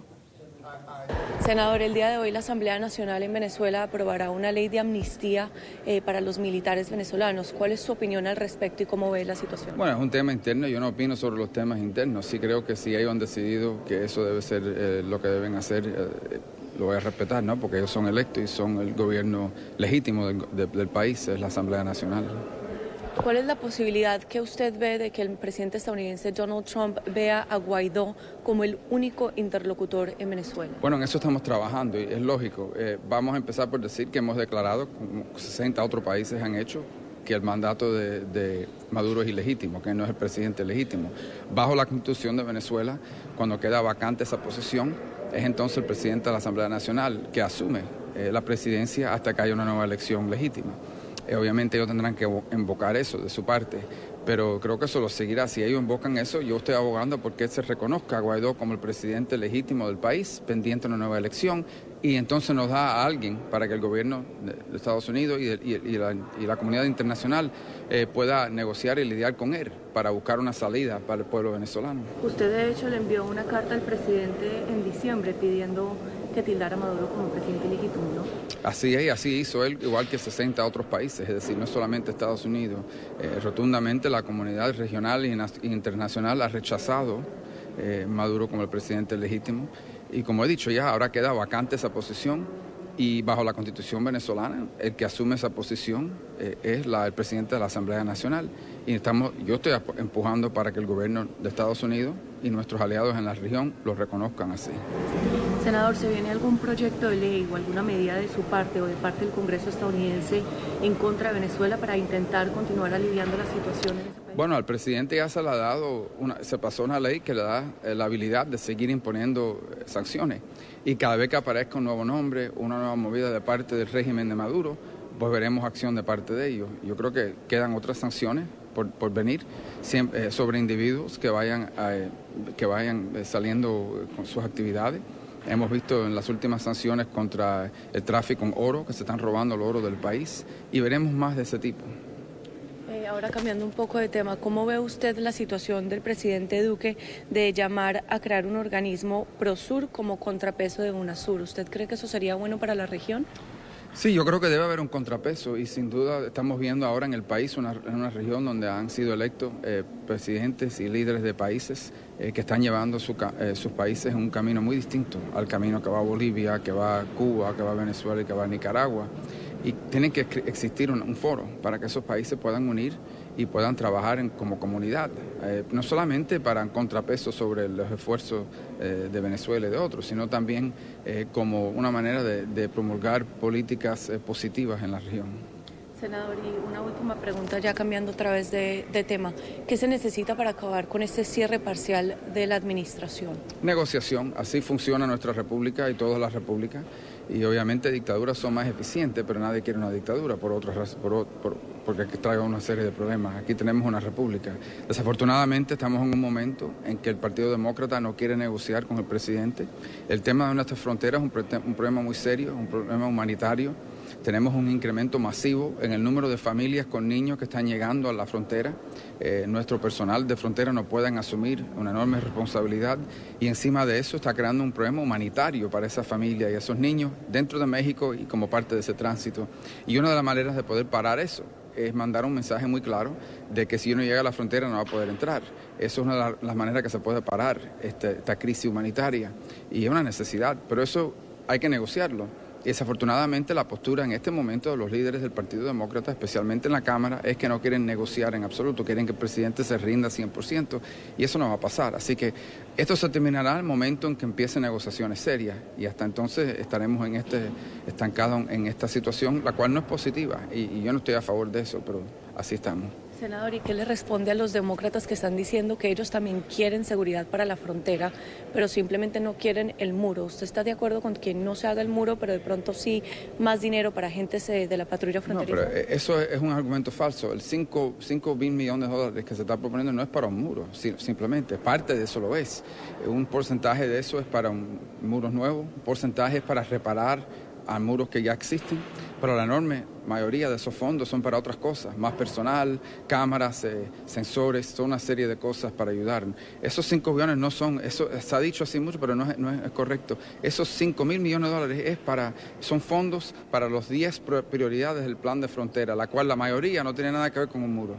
Senador, el día de hoy la Asamblea Nacional en Venezuela aprobará una ley de amnistía para los militares venezolanos. ¿Cuál es su opinión al respecto y cómo ve la situación? Bueno, es un tema interno, yo no opino sobre los temas internos. Sí creo que si ellos han decidido que eso debe ser lo que deben hacer, lo voy a respetar, ¿no? Porque ellos son electos y son el gobierno legítimo del país, es la Asamblea Nacional. ¿Cuál es la posibilidad que usted ve de que el presidente estadounidense Donald Trump vea a Guaidó como el único interlocutor en Venezuela? Bueno, en eso estamos trabajando y es lógico. Vamos a empezar por decir que hemos declarado, como 60 otros países han hecho, que el mandato de Maduro es ilegítimo, que no es el presidente legítimo. Bajo la Constitución de Venezuela, cuando queda vacante esa posición, es entonces el presidente de la Asamblea Nacional que asume la presidencia hasta que haya una nueva elección legítima. Obviamente ellos tendrán que invocar eso de su parte, pero creo que eso lo seguirá. Si ellos invocan eso, yo estoy abogando porque se reconozca a Guaidó como el presidente legítimo del país, pendiente de una nueva elección, y entonces nos da a alguien para que el gobierno de Estados Unidos y la comunidad internacional pueda negociar y lidiar con él para buscar una salida para el pueblo venezolano. Usted de hecho le envió una carta al presidente en diciembre pidiendo que tildara a Maduro como presidente legítimo, ¿no? Así es, así hizo él, igual que 60 otros países, es decir, no solamente Estados Unidos. Rotundamente la comunidad regional e internacional ha rechazado Maduro como el presidente legítimo. Y como he dicho ya, ahora queda vacante esa posición y bajo la Constitución venezolana, el que asume esa posición es el presidente de la Asamblea Nacional. Y yo estoy empujando para que el gobierno de Estados Unidos y nuestros aliados en la región lo reconozcan así. Senador, ¿se viene algún proyecto de ley o alguna medida de su parte o de parte del Congreso estadounidense en contra de Venezuela para intentar continuar aliviando la situación en ese país? Bueno, al presidente ya se le ha dado, se pasó una ley que le da la habilidad de seguir imponiendo sanciones. Y cada vez que aparezca un nuevo nombre, una nueva movida de parte del régimen de Maduro, pues veremos acción de parte de ellos. Yo creo que quedan otras sanciones por venir sobre individuos que vayan saliendo con sus actividades. Hemos visto en las últimas sanciones contra el tráfico en oro, que se están robando el oro del país, y veremos más de ese tipo. Ahora cambiando un poco de tema, ¿cómo ve usted la situación del presidente Duque de llamar a crear un organismo Prosur como contrapeso de UNASUR? ¿Usted cree que eso sería bueno para la región? Sí, yo creo que debe haber un contrapeso y sin duda estamos viendo ahora en el país una región donde han sido electos presidentes y líderes de países que están llevando sus países en un camino muy distinto al camino que va a Bolivia, que va a Cuba, que va a Venezuela y que va a Nicaragua. Y tiene que existir un foro para que esos países puedan unir y puedan trabajar como comunidad, no solamente para un contrapeso sobre los esfuerzos de Venezuela y de otros, sino también como una manera de promulgar políticas positivas en la región. Senador, y una última pregunta, ya cambiando otra vez de tema. ¿Qué se necesita para acabar con este cierre parcial de la administración? Negociación, así funciona nuestra república y todas las repúblicas. Y obviamente dictaduras son más eficientes, pero nadie quiere una dictadura porque traiga una serie de problemas. Aquí tenemos una república. Desafortunadamente estamos en un momento en que el Partido Demócrata no quiere negociar con el presidente. El tema de nuestras fronteras es un problema muy serio, un problema humanitario. Tenemos un incremento masivo en el número de familias con niños que están llegando a la frontera. Nuestro personal de frontera no pueden asumir una enorme responsabilidad y encima de eso está creando un problema humanitario para esa familia y esos niños dentro de México y como parte de ese tránsito. Y una de las maneras de poder parar eso es mandar un mensaje muy claro de que si uno llega a la frontera no va a poder entrar. Eso es una de las maneras que se puede parar esta crisis humanitaria y es una necesidad, pero eso hay que negociarlo. Y desafortunadamente la postura en este momento de los líderes del Partido Demócrata, especialmente en la Cámara, es que no quieren negociar en absoluto, quieren que el presidente se rinda 100% y eso no va a pasar. Así que esto se terminará el momento en que empiecen negociaciones serias y hasta entonces estaremos estancados en esta situación, la cual no es positiva y yo no estoy a favor de eso, pero así estamos. Senador, ¿y qué le responde a los demócratas que están diciendo que ellos también quieren seguridad para la frontera, pero simplemente no quieren el muro? ¿Usted está de acuerdo con que no se haga el muro, pero de pronto sí más dinero para agentes de la patrulla fronteriza? No, pero eso es un argumento falso. El 5 mil millones de dólares que se está proponiendo no es para un muro, simplemente parte de eso lo es. Un porcentaje de eso es para muros nuevos, un porcentaje es para reparar a muros que ya existen, pero la enorme mayoría de esos fondos son para otras cosas, más personal, cámaras, sensores, toda una serie de cosas para ayudar. Esos 5 billones no son, eso se ha dicho así mucho, pero no es correcto. Esos 5 mil millones de dólares son fondos para los 10 prioridades del plan de frontera, la cual la mayoría no tiene nada que ver con un muro.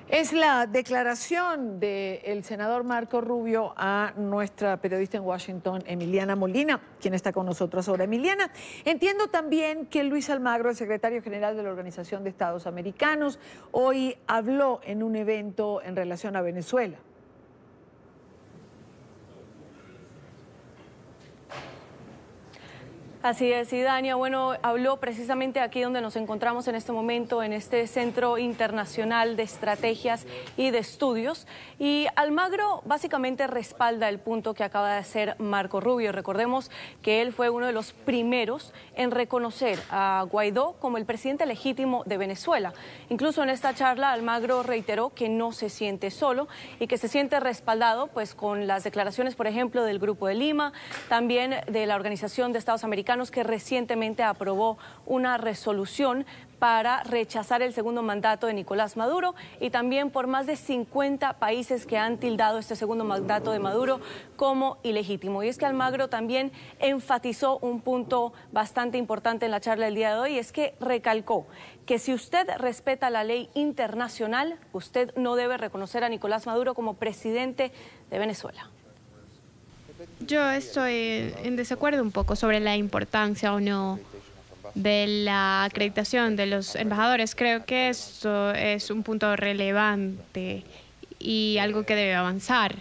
Es la declaración del senador Marco Rubio a nuestra periodista en Washington, Emiliana Molina, quien está con nosotros ahora. Emiliana, entiendo también que Luis Almagro, el secretario general de la Organización de Estados Americanos, hoy habló en un evento en relación a Venezuela. Así es, y Dania, bueno, habló precisamente aquí donde nos encontramos en este momento, en este Centro Internacional de Estrategias y de Estudios, y Almagro básicamente respalda el punto que acaba de hacer Marco Rubio. Recordemos que él fue uno de los primeros en reconocer a Guaidó como el presidente legítimo de Venezuela. Incluso en esta charla Almagro reiteró que no se siente solo y que se siente respaldado pues con las declaraciones, por ejemplo, del Grupo de Lima, también de la Organización de Estados Americanos, que recientemente aprobó una resolución para rechazar el segundo mandato de Nicolás Maduro, y también por más de 50 países que han tildado este segundo mandato de Maduro como ilegítimo. Y es que Almagro también enfatizó un punto bastante importante en la charla del día de hoy, es que recalcó que si usted respeta la ley internacional, usted no debe reconocer a Nicolás Maduro como presidente de Venezuela. Yo estoy en desacuerdo un poco sobre la importancia o no de la acreditación de los embajadores. Creo que esto es un punto relevante y algo que debe avanzar.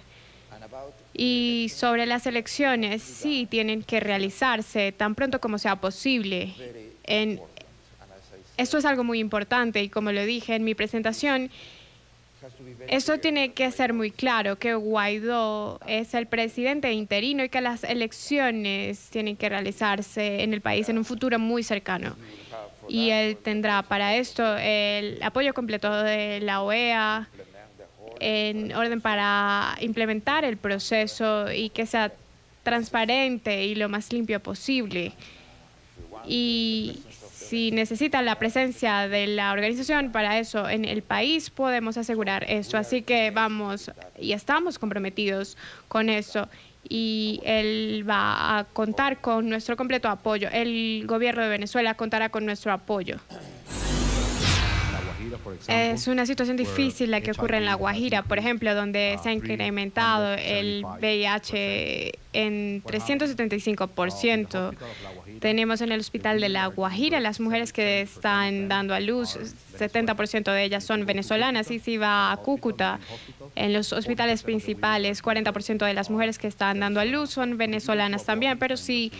Y sobre las elecciones, sí tienen que realizarse tan pronto como sea posible. Esto es algo muy importante y como lo dije en mi presentación, esto tiene que ser muy claro, que Guaidó es el presidente interino y que las elecciones tienen que realizarse en el país en un futuro muy cercano. Y él tendrá para esto el apoyo completo de la OEA en orden para implementar el proceso y que sea transparente y lo más limpio posible. Y si necesitan la presencia de la organización para eso en el país, podemos asegurar eso. Así que vamos y estamos comprometidos con eso. Y él va a contar con nuestro completo apoyo. El gobierno de Venezuela contará con nuestro apoyo. Es una situación difícil la que ocurre en La Guajira, por ejemplo, donde se ha incrementado el VIH en 375%. Tenemos en el hospital de La Guajira las mujeres que están dando a luz, 70% de ellas son venezolanas. Y si va a Cúcuta, en los hospitales principales, 40% de las mujeres que están dando a luz son venezolanas también. Pero si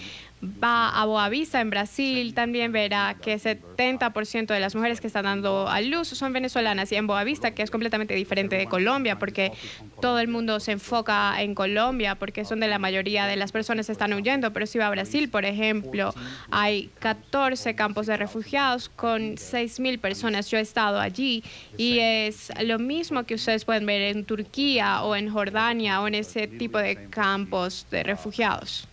va a Boa Vista, en Brasil, también verá que 70% de las mujeres que están dando a luz son venezolanas. Y en Boa Vista, que es completamente diferente de Colombia, porque todo el mundo se enfoca en Colombia, porque es donde la mayoría de las personas están huyendo. Pero si va a Brasil, por ejemplo, hay 14 campos de refugiados con 6.000 personas. Yo he estado allí y es lo mismo que ustedes pueden ver en Turquía o en Jordania o en ese tipo de campos de refugiados.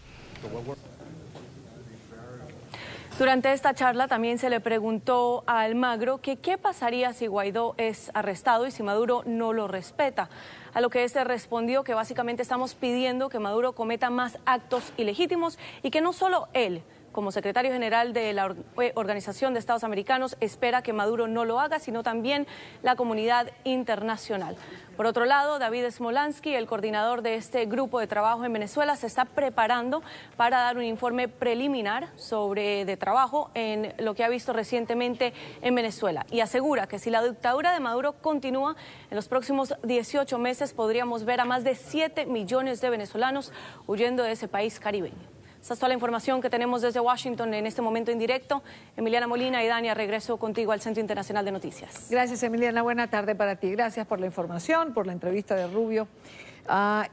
Durante esta charla también se le preguntó a Almagro que qué pasaría si Guaidó es arrestado y si Maduro no lo respeta. A lo que este respondió que básicamente estamos pidiendo que Maduro cometa más actos ilegítimos y que no solo él, como secretario general de la Organización de Estados Americanos, espera que Maduro no lo haga, sino también la comunidad internacional. Por otro lado, David Smolansky, el coordinador de este grupo de trabajo en Venezuela, se está preparando para dar un informe preliminar de trabajo en lo que ha visto recientemente en Venezuela y asegura que si la dictadura de Maduro continúa, en los próximos 18 meses podríamos ver a más de 7 millones de venezolanos huyendo de ese país caribeño. Esta es toda la información que tenemos desde Washington en este momento en directo. Emiliana Molina y Dania, regreso contigo al Centro Internacional de Noticias. Gracias, Emiliana. Buena tarde para ti. Gracias por la información, por la entrevista de Rubio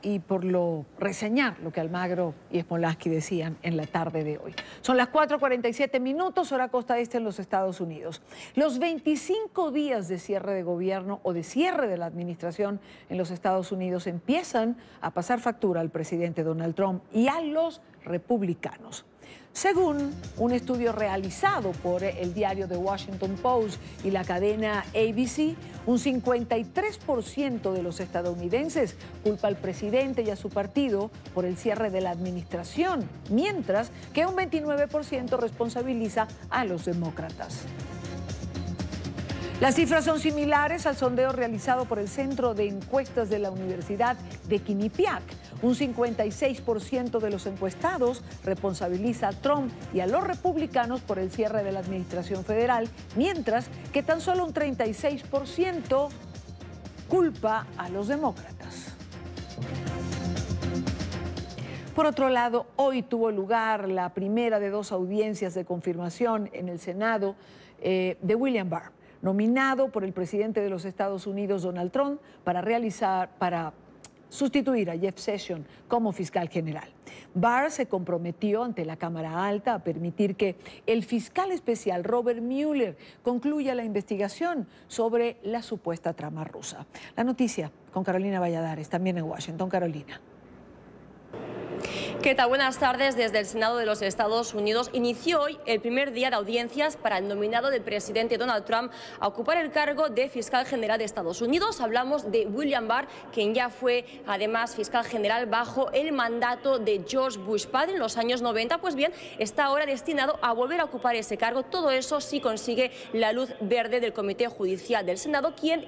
y por reseñar lo que Almagro y Smolansky decían en la tarde de hoy. Son las 4:47 minutos, hora costa este en los Estados Unidos. Los 25 días de cierre de gobierno o de cierre de la administración en los Estados Unidos empiezan a pasar factura al presidente Donald Trump y a los republicanos. Según un estudio realizado por el diario The Washington Post y la cadena ABC, un 53% de los estadounidenses culpa al presidente y a su partido por el cierre de la administración, mientras que un 29% responsabiliza a los demócratas. Las cifras son similares al sondeo realizado por el Centro de Encuestas de la Universidad de Quinnipiac. Un 56% de los encuestados responsabiliza a Trump y a los republicanos por el cierre de la administración federal, mientras que tan solo un 36% culpa a los demócratas. Por otro lado, hoy tuvo lugar la primera de 2 audiencias de confirmación en el Senado de William Barr, nominado por el presidente de los Estados Unidos, Donald Trump, para sustituir a Jeff Sessions como fiscal general. Barr se comprometió ante la Cámara Alta a permitir que el fiscal especial Robert Mueller concluya la investigación sobre la supuesta trama rusa. La noticia con Carolina Valladares, también en Washington. Carolina. ¿Qué tal? Buenas tardes. Desde el Senado de los Estados Unidos inició hoy el primer día de audiencias para el nominado del presidente Donald Trump a ocupar el cargo de fiscal general de Estados Unidos. Hablamos de William Barr, quien ya fue además fiscal general bajo el mandato de George Bush padre en los años 90. Pues bien, está ahora destinado a volver a ocupar ese cargo. Todo eso si consigue la luz verde del Comité Judicial del Senado, quien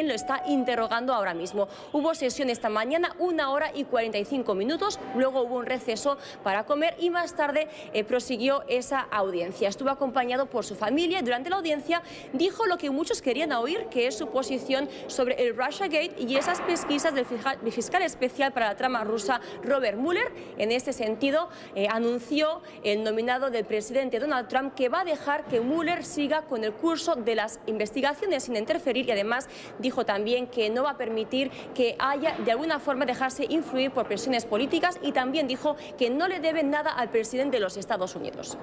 lo está interrogando ahora mismo. Hubo sesión esta mañana, 1 hora y 45 minutos. Luego hubo un receso para comer y más tarde prosiguió esa audiencia. Estuvo acompañado por su familia y durante la audiencia dijo lo que muchos querían oír, que es su posición sobre el Russiagate y esas pesquisas del fiscal especial para la trama rusa Robert Mueller. En este sentido, anunció el nominado del presidente Donald Trump que va a dejar que Mueller siga con el curso de las investigaciones sin interferir y además dijo también que no va a permitir que haya de alguna forma dejarse influir por presiones políticas y también dijo que no le debe nada al presidente de los Estados Unidos.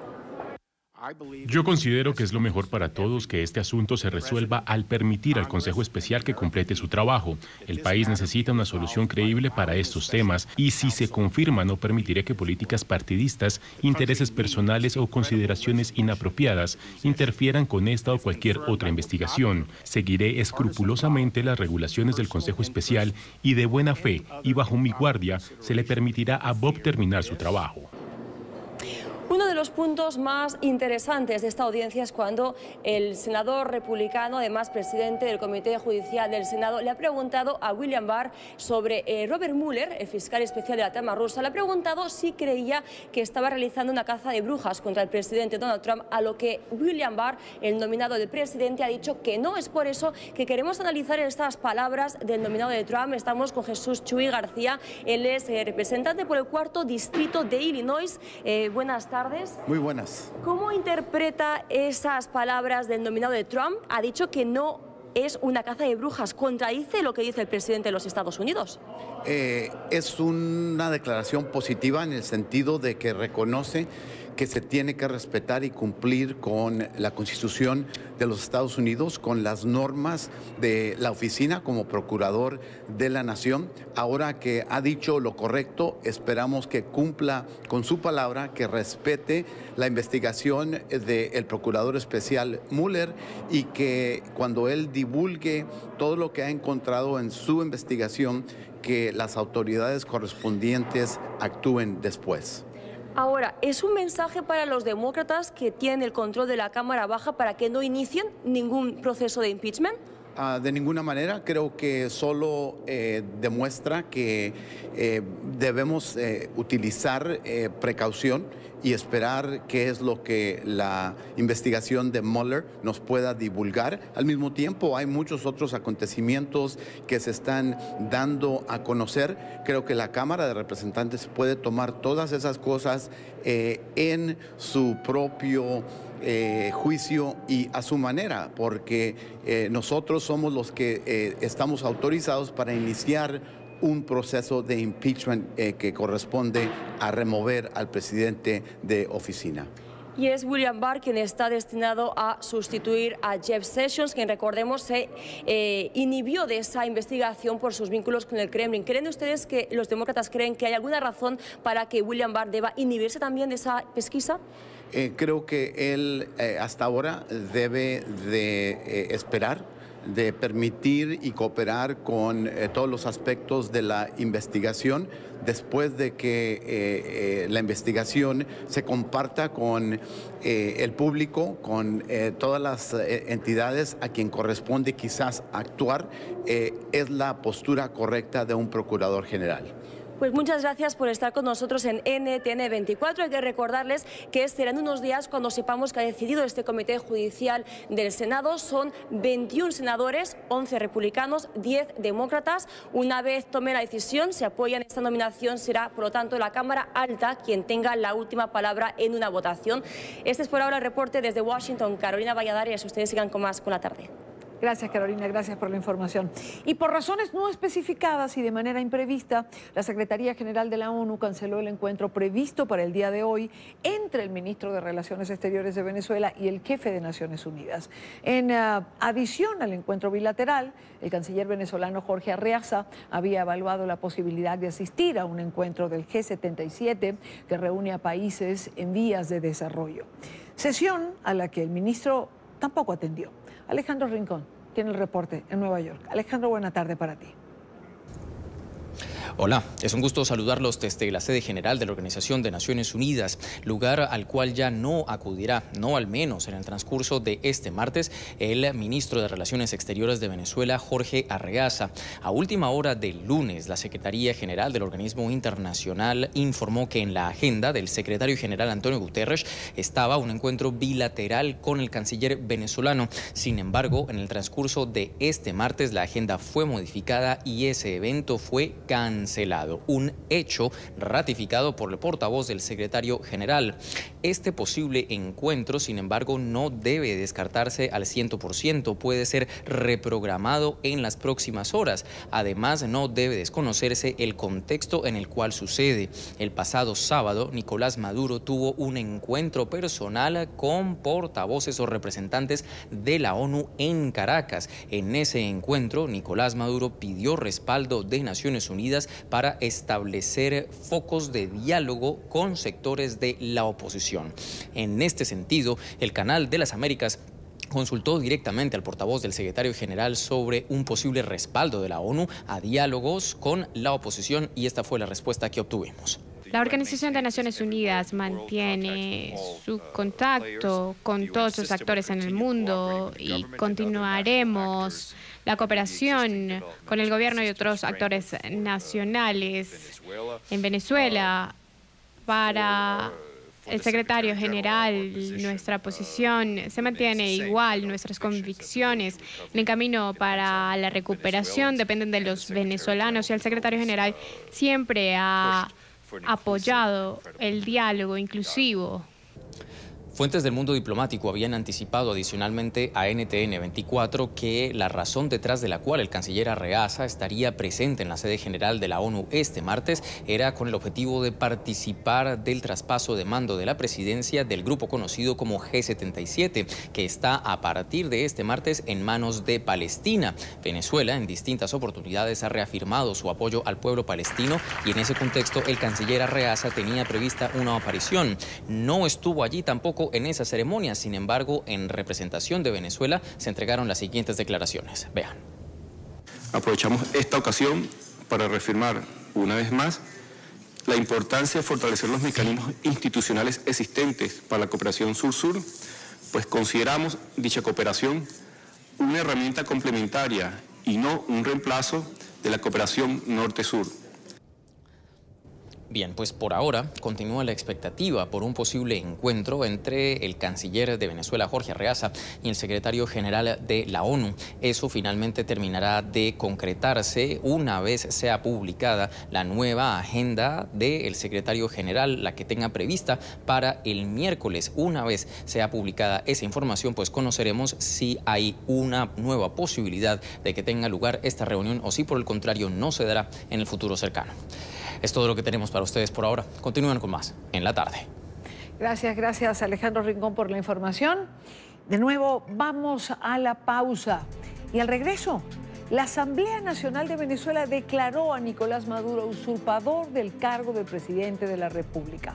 Yo considero que es lo mejor para todos que este asunto se resuelva al permitir al Consejo Especial que complete su trabajo. El país necesita una solución creíble para estos temas y si se confirma no permitiré que políticas partidistas, intereses personales o consideraciones inapropiadas interfieran con esta o cualquier otra investigación. Seguiré escrupulosamente las regulaciones del Consejo Especial y de buena fe y bajo mi guardia se le permitirá a Bob terminar su trabajo. Uno de los puntos más interesantes de esta audiencia es cuando el senador republicano, además presidente del Comité Judicial del Senado, le ha preguntado a William Barr sobre Robert Mueller, el fiscal especial de la trama rusa. Le ha preguntado si creía que estaba realizando una caza de brujas contra el presidente Donald Trump, a lo que William Barr, el nominado del presidente, ha dicho que no. Es por eso que queremos analizar estas palabras del nominado de Trump. Estamos con Jesús Chuy García, él es representante por el 4º distrito de Illinois. Buenas tardes. Muy buenas. ¿Cómo interpreta esas palabras del nominado de Trump? Ha dicho que no es una caza de brujas. ¿Contradice lo que dice el presidente de los Estados Unidos? Es una declaración positiva en el sentido de que reconoce que se tiene que respetar y cumplir con la Constitución de los Estados Unidos, con las normas de la oficina como procurador de la nación. Ahora que ha dicho lo correcto, esperamos que cumpla con su palabra, que respete la investigación del procurador especial Mueller y que cuando él divulgue todo lo que ha encontrado en su investigación, que las autoridades correspondientes actúen después. Ahora, ¿es un mensaje para los demócratas que tienen el control de la Cámara Baja para que no inicien ningún proceso de impeachment? De ninguna manera, creo que solo demuestra que debemos utilizar precaución y esperar qué es lo que la investigación de Mueller nos pueda divulgar. Al mismo tiempo, hay muchos otros acontecimientos que se están dando a conocer. Creo que la Cámara de Representantes puede tomar todas esas cosas en su propio juicio y a su manera, porque nosotros somos los que estamos autorizados para iniciar un proceso de impeachment que corresponde a remover al presidente de oficina. Y es William Barr quien está destinado a sustituir a Jeff Sessions, quien, recordemos, se inhibió de esa investigación por sus vínculos con el Kremlin. ¿Creen ustedes que los demócratas creen que hay alguna razón para que William Barr deba inhibirse también de esa pesquisa? Creo que él hasta ahora debe de esperar, de permitir y cooperar con todos los aspectos de la investigación después de que la investigación se comparta con el público, con todas las entidades a quien corresponde quizás actuar. Es la postura correcta de un procurador general. Pues muchas gracias por estar con nosotros en NTN 24. Hay que recordarles que será en unos días cuando sepamos que ha decidido este Comité Judicial del Senado. Son 21 senadores, 11 republicanos, 10 demócratas. Una vez tome la decisión, se apoya en esta nominación, será por lo tanto la Cámara Alta quien tenga la última palabra en una votación. Este es por ahora el reporte desde Washington. Carolina Valladares, ustedes sigan con más con la tarde. Gracias, Carolina, gracias por la información. Y por razones no especificadas y de manera imprevista, la Secretaría General de la ONU canceló el encuentro previsto para el día de hoy entre el ministro de Relaciones Exteriores de Venezuela y el jefe de Naciones Unidas. En adición al encuentro bilateral, el canciller venezolano Jorge Arreaza había evaluado la posibilidad de asistir a un encuentro del G77 que reúne a países en vías de desarrollo. Sesión a la que el ministro tampoco atendió. Alejandro Rincón tiene el reporte en Nueva York. Alejandro, buena tarde para ti. Hola, es un gusto saludarlos desde la sede general de la Organización de Naciones Unidas, lugar al cual ya no acudirá, no al menos en el transcurso de este martes, el ministro de Relaciones Exteriores de Venezuela, Jorge Arreaza. A última hora del lunes, la Secretaría General del Organismo Internacional informó que en la agenda del secretario general Antonio Guterres estaba un encuentro bilateral con el canciller venezolano. Sin embargo, en el transcurso de este martes, la agenda fue modificada y ese evento fue cancelado. cancelado, un hecho ratificado por el portavoz del secretario general. Este posible encuentro, sin embargo, no debe descartarse al 100%, puede ser reprogramado en las próximas horas. Además, no debe desconocerse el contexto en el cual sucede. El pasado sábado, Nicolás Maduro tuvo un encuentro personal con portavoces o representantes de la ONU en Caracas. En ese encuentro, Nicolás Maduro pidió respaldo de Naciones Unidas para establecer focos de diálogo con sectores de la oposición. En este sentido, el Canal de las Américas consultó directamente al portavoz del secretario general sobre un posible respaldo de la ONU a diálogos con la oposición y esta fue la respuesta que obtuvimos. La Organización de Naciones Unidas mantiene su contacto con todos los actores en el mundo y continuaremos la cooperación con el gobierno y otros actores nacionales en Venezuela. Para el secretario general, nuestra posición se mantiene igual, nuestras convicciones en el camino para la recuperación dependen de los venezolanos y el secretario general siempre ha apoyado el diálogo inclusivo. Fuentes del mundo diplomático habían anticipado adicionalmente a NTN 24 que la razón detrás de la cual el canciller Arreaza estaría presente en la sede general de la ONU este martes era con el objetivo de participar del traspaso de mando de la presidencia del grupo conocido como G77, que está a partir de este martes en manos de Palestina. Venezuela en distintas oportunidades ha reafirmado su apoyo al pueblo palestino y en ese contexto el canciller Arreaza tenía prevista una aparición. No estuvo allí tampoco en esa ceremonia, sin embargo, en representación de Venezuela se entregaron las siguientes declaraciones. Vean. Aprovechamos esta ocasión para reafirmar una vez más la importancia de fortalecer los mecanismos institucionales existentes para la cooperación sur-sur, pues consideramos dicha cooperación una herramienta complementaria y no un reemplazo de la cooperación norte-sur. Bien, pues por ahora continúa la expectativa por un posible encuentro entre el canciller de Venezuela, Jorge Arreaza, y el secretario general de la ONU. Eso finalmente terminará de concretarse una vez sea publicada la nueva agenda del secretario general, la que tenga prevista para el miércoles. Una vez sea publicada esa información, pues conoceremos si hay una nueva posibilidad de que tenga lugar esta reunión o si por el contrario no se dará en el futuro cercano. Es todo lo que tenemos para ustedes por ahora. Continúen con más en la tarde. Gracias Alejandro Rincón por la información. De nuevo vamos a la pausa y al regreso la Asamblea Nacional de Venezuela declaró a Nicolás Maduro usurpador del cargo de presidente de la República.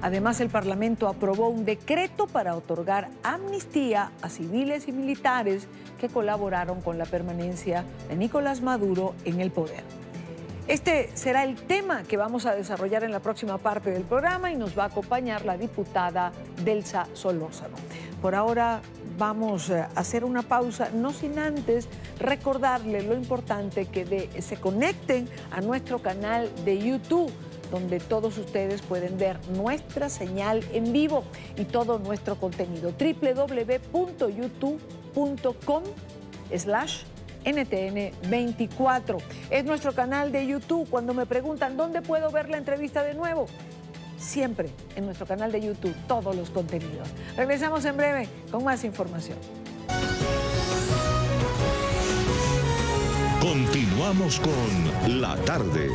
Además, el Parlamento aprobó un decreto para otorgar amnistía a civiles y militares que colaboraron con la permanencia de Nicolás Maduro en el poder. Este será el tema que vamos a desarrollar en la próxima parte del programa y nos va a acompañar la diputada Delsa Solórzano. Por ahora vamos a hacer una pausa, no sin antes recordarles lo importante que se conecten a nuestro canal de YouTube, donde todos ustedes pueden ver nuestra señal en vivo y todo nuestro contenido. www.youtube.com/NTN24. Es nuestro canal de YouTube. Cuando me preguntan dónde puedo ver la entrevista de nuevo, siempre en nuestro canal de YouTube, todos los contenidos. Regresamos en breve con más información. Continuamos con La Tarde.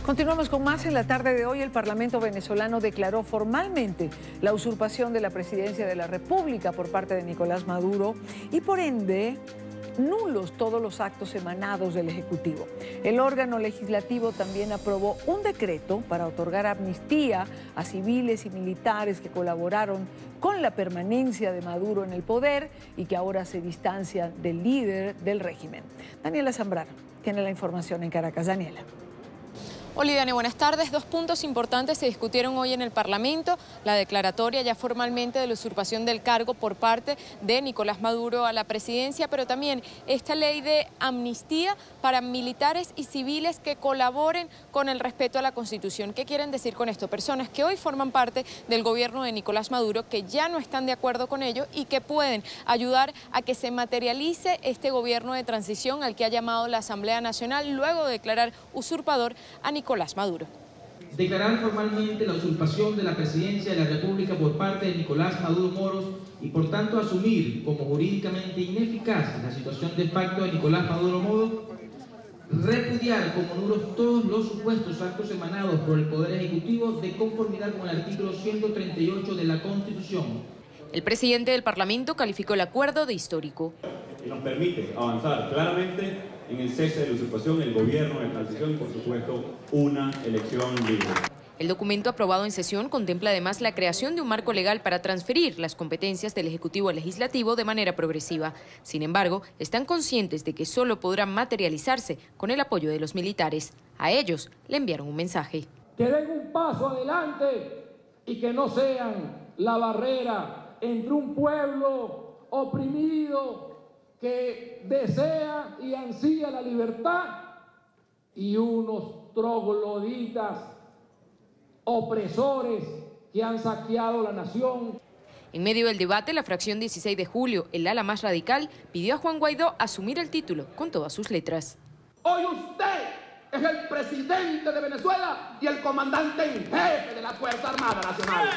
Continuamos con más. En la tarde de hoy, el Parlamento venezolano declaró formalmente la usurpación de la presidencia de la República por parte de Nicolás Maduro y, por ende, nulos todos los actos emanados del Ejecutivo. El órgano legislativo también aprobó un decreto para otorgar amnistía a civiles y militares que colaboraron con la permanencia de Maduro en el poder y que ahora se distancian del líder del régimen. Daniela Zambrano tiene la información en Caracas. Daniela. Hola, Dani, buenas tardes. Dos puntos importantes se discutieron hoy en el Parlamento. La declaratoria ya formalmente de la usurpación del cargo por parte de Nicolás Maduro a la presidencia, pero también esta ley de amnistía para militares y civiles que colaboren con el respeto a la Constitución. ¿Qué quieren decir con esto? Personas que hoy forman parte del gobierno de Nicolás Maduro, que ya no están de acuerdo con ello y que pueden ayudar a que se materialice este gobierno de transición al que ha llamado la Asamblea Nacional luego de declarar usurpador a Nicolás Maduro. Declarar formalmente la usurpación de la presidencia de la República por parte de Nicolás Maduro Moros y por tanto asumir como jurídicamente ineficaz la situación de facto de Nicolás Maduro Moros, repudiar como nulos todos los supuestos actos emanados por el Poder Ejecutivo de conformidad con el artículo 138 de la Constitución. El presidente del Parlamento calificó el acuerdo de histórico. Y nos permite avanzar claramente en el cese de la usurpación, el gobierno de transición y, por supuesto, una elección libre. El documento aprobado en sesión contempla además la creación de un marco legal para transferir las competencias del Ejecutivo al Legislativo de manera progresiva. Sin embargo, están conscientes de que solo podrán materializarse con el apoyo de los militares. A ellos le enviaron un mensaje. Que den un paso adelante y que no sean la barrera entre un pueblo oprimido que desea y ansía la libertad y unos trogloditas opresores que han saqueado la nación. En medio del debate, la fracción 16 de julio, el ala más radical, pidió a Juan Guaidó asumir el título con todas sus letras. Hoy usted es el presidente de Venezuela y el comandante en jefe de la Fuerza Armada Nacional.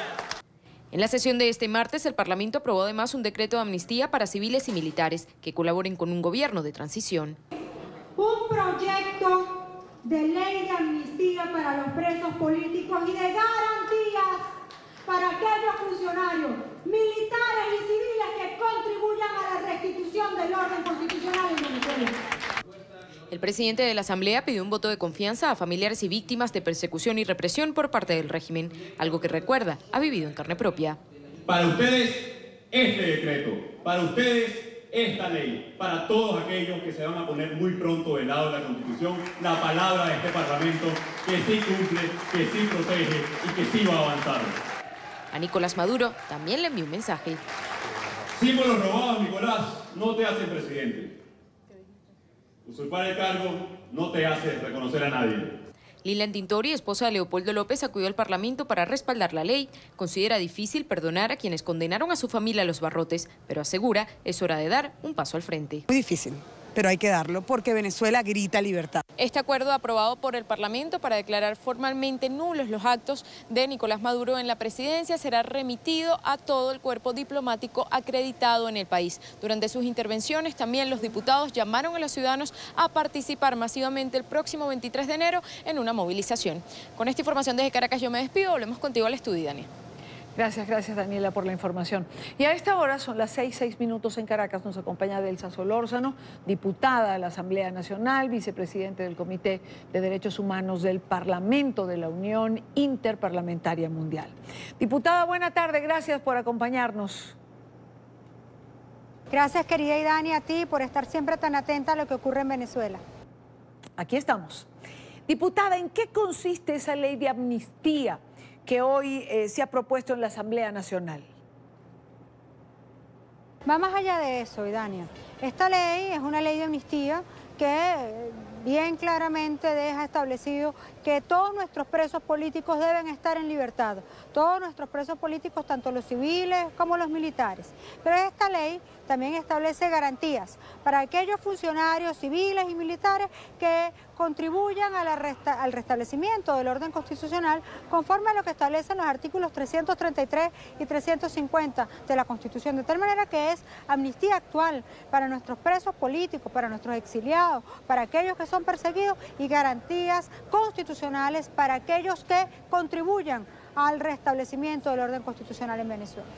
En la sesión de este martes, el Parlamento aprobó además un decreto de amnistía para civiles y militares que colaboren con un gobierno de transición. Un proyecto de ley de amnistía para los presos políticos y de garantías para aquellos funcionarios, militares y civiles que contribuyan a la restitución del orden constitucional en Venezuela. El presidente de la Asamblea pidió un voto de confianza a familiares y víctimas de persecución y represión por parte del régimen, algo que recuerda ha vivido en carne propia. Para ustedes, este decreto, para ustedes, esta ley, para todos aquellos que se van a poner muy pronto del lado de la Constitución, la palabra de este Parlamento que sí cumple, que sí protege y que sí va a avanzar. A Nicolás Maduro también le envió un mensaje. Símbolos robados, Nicolás, no te hacen presidente. Usurpar el cargo no te hace reconocer a nadie. Lilian Tintori, esposa de Leopoldo López, acudió al Parlamento para respaldar la ley. Considera difícil perdonar a quienes condenaron a su familia a los barrotes, pero asegura es hora de dar un paso al frente. Muy difícil, pero hay que darlo porque Venezuela grita libertad. Este acuerdo aprobado por el Parlamento para declarar formalmente nulos los actos de Nicolás Maduro en la presidencia será remitido a todo el cuerpo diplomático acreditado en el país. Durante sus intervenciones también los diputados llamaron a los ciudadanos a participar masivamente el próximo 23 de enero en una movilización. Con esta información desde Caracas yo me despido, volvemos contigo al estudio, Dani. Gracias Daniela por la información. Y a esta hora son las 6:06 en Caracas. Nos acompaña Delsa Solórzano, diputada de la Asamblea Nacional, vicepresidente del Comité de Derechos Humanos del Parlamento de la Unión Interparlamentaria Mundial. Diputada, buena tarde, gracias por acompañarnos. Gracias, querida Idani, a ti por estar siempre tan atenta a lo que ocurre en Venezuela. Aquí estamos. Diputada, ¿en qué consiste esa ley de amnistía que hoy se ha propuesto en la Asamblea Nacional? Va más allá de eso, Idania. Esta ley es una ley de amnistía que bien claramente deja establecido que todos nuestros presos políticos deben estar en libertad. Todos nuestros presos políticos, tanto los civiles como los militares. Pero esta ley también establece garantías para aquellos funcionarios civiles y militares que contribuyan al restablecimiento del orden constitucional conforme a lo que establecen los artículos 333 y 350 de la Constitución, de tal manera que es amnistía actual para nuestros presos políticos, para nuestros exiliados, para aquellos que son perseguidos y garantías constitucionales para aquellos que contribuyan al restablecimiento del orden constitucional en Venezuela.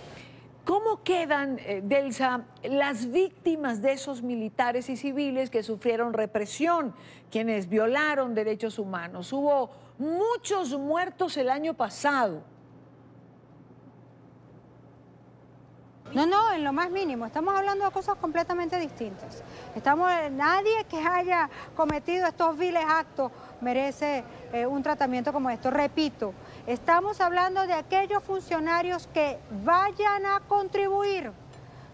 ¿Cómo quedan, Delsa, las víctimas de esos militares y civiles que sufrieron represión, quienes violaron derechos humanos? Hubo muchos muertos el año pasado. No, en lo más mínimo. Estamos hablando de cosas completamente distintas. Nadie que haya cometido estos viles actos merece un tratamiento como esto. Repito, estamos hablando de aquellos funcionarios que vayan a contribuir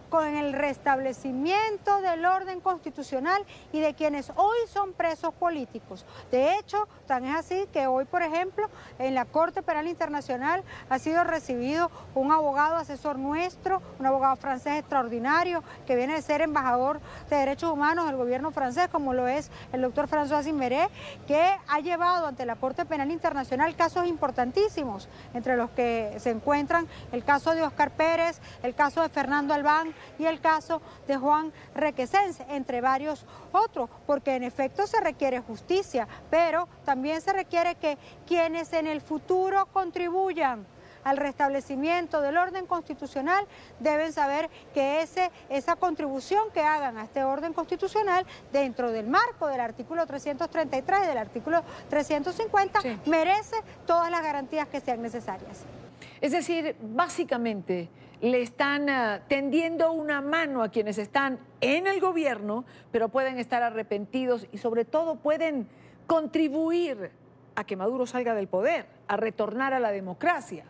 con el restablecimiento del orden constitucional y de quienes hoy son presos políticos. De hecho, tan es así que hoy, por ejemplo, en la Corte Penal Internacional ha sido recibido un abogado asesor nuestro, un abogado francés extraordinario, que viene de ser embajador de derechos humanos del gobierno francés, como lo es el doctor François Imbert, que ha llevado ante la Corte Penal Internacional casos importantísimos, entre los que se encuentran el caso de Oscar Pérez, el caso de Fernando Albán, y el caso de Juan Requesens, entre varios otros, porque en efecto se requiere justicia, pero también se requiere que quienes en el futuro contribuyan al restablecimiento del orden constitucional deben saber que esa contribución que hagan a este orden constitucional dentro del marco del artículo 333 y del artículo 350 merece todas las garantías que sean necesarias. Es decir, básicamente le están tendiendo una mano a quienes están en el gobierno, pero pueden estar arrepentidos y sobre todo pueden contribuir a que Maduro salga del poder, a retornar a la democracia.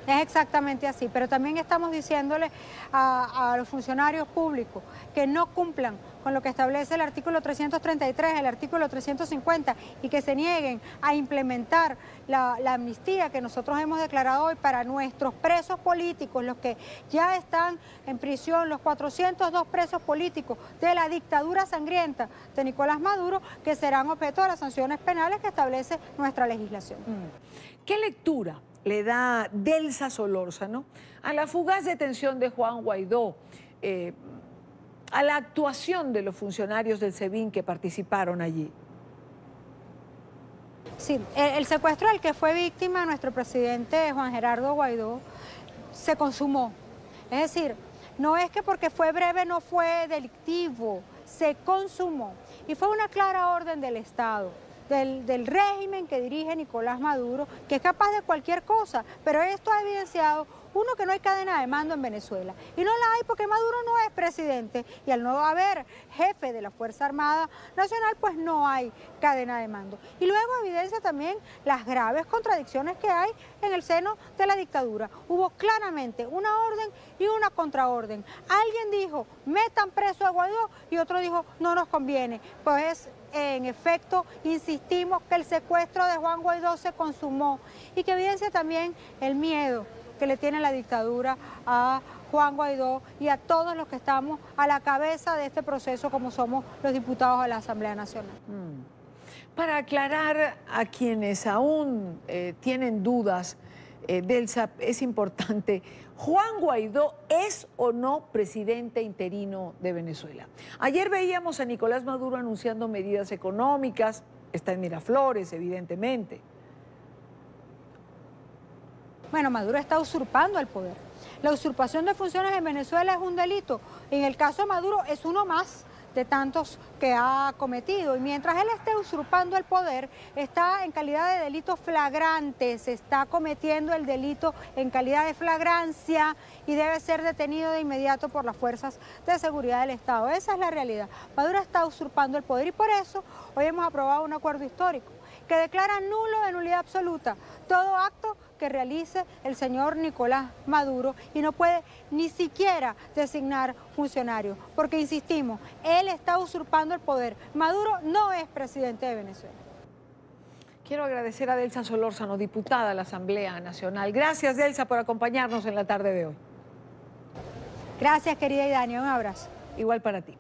Es exactamente así, pero también estamos diciéndole a los funcionarios públicos que no cumplan con lo que establece el artículo 333, el artículo 350 y que se nieguen a implementar la amnistía que nosotros hemos declarado hoy para nuestros presos políticos, los que ya están en prisión, los 402 presos políticos de la dictadura sangrienta de Nicolás Maduro, que serán objeto de las sanciones penales que establece nuestra legislación. ¿Qué lectura le da Delsa Solórzano a la fugaz detención de Juan Guaidó, a la actuación de los funcionarios del SEBIN que participaron allí? Sí, el secuestro del que fue víctima nuestro presidente Juan Gerardo Guaidó se consumó. Es decir, no es que porque fue breve no fue delictivo, se consumó. Y fue una clara orden del Estado, del régimen que dirige Nicolás Maduro, que es capaz de cualquier cosa, pero esto ha evidenciado, uno, que no hay cadena de mando en Venezuela, y no la hay porque Maduro no es presidente, y al no haber jefe de la Fuerza Armada Nacional, pues no hay cadena de mando. Y luego evidencia también las graves contradicciones que hay en el seno de la dictadura. Hubo claramente una orden y una contraorden. Alguien dijo, metan preso a Guaidó, y otro dijo, no nos conviene. Pues en efecto, insistimos que el secuestro de Juan Guaidó se consumó y que evidencia también el miedo que le tiene la dictadura a Juan Guaidó y a todos los que estamos a la cabeza de este proceso, como somos los diputados de la Asamblea Nacional. Para aclarar a quienes aún tienen dudas, Delsa, es importante, ¿Juan Guaidó es o no presidente interino de Venezuela? Ayer veíamos a Nicolás Maduro anunciando medidas económicas, está en Miraflores, evidentemente. Bueno, Maduro está usurpando el poder. La usurpación de funciones en Venezuela es un delito. En el caso de Maduro es uno más de tantos que ha cometido. Y mientras él esté usurpando el poder, está en calidad de delito flagrante, se está cometiendo el delito en calidad de flagrancia y debe ser detenido de inmediato por las fuerzas de seguridad del Estado. Esa es la realidad. Maduro está usurpando el poder y por eso hoy hemos aprobado un acuerdo histórico que declara nulo de nulidad absoluta todo acto que realice el señor Nicolás Maduro y no puede ni siquiera designar funcionarios, porque insistimos, él está usurpando el poder. Maduro no es presidente de Venezuela. Quiero agradecer a Delsa Solórzano, diputada de la Asamblea Nacional. Gracias, Delsa, por acompañarnos en la tarde de hoy. Gracias, querida Idania, un abrazo. Igual para ti.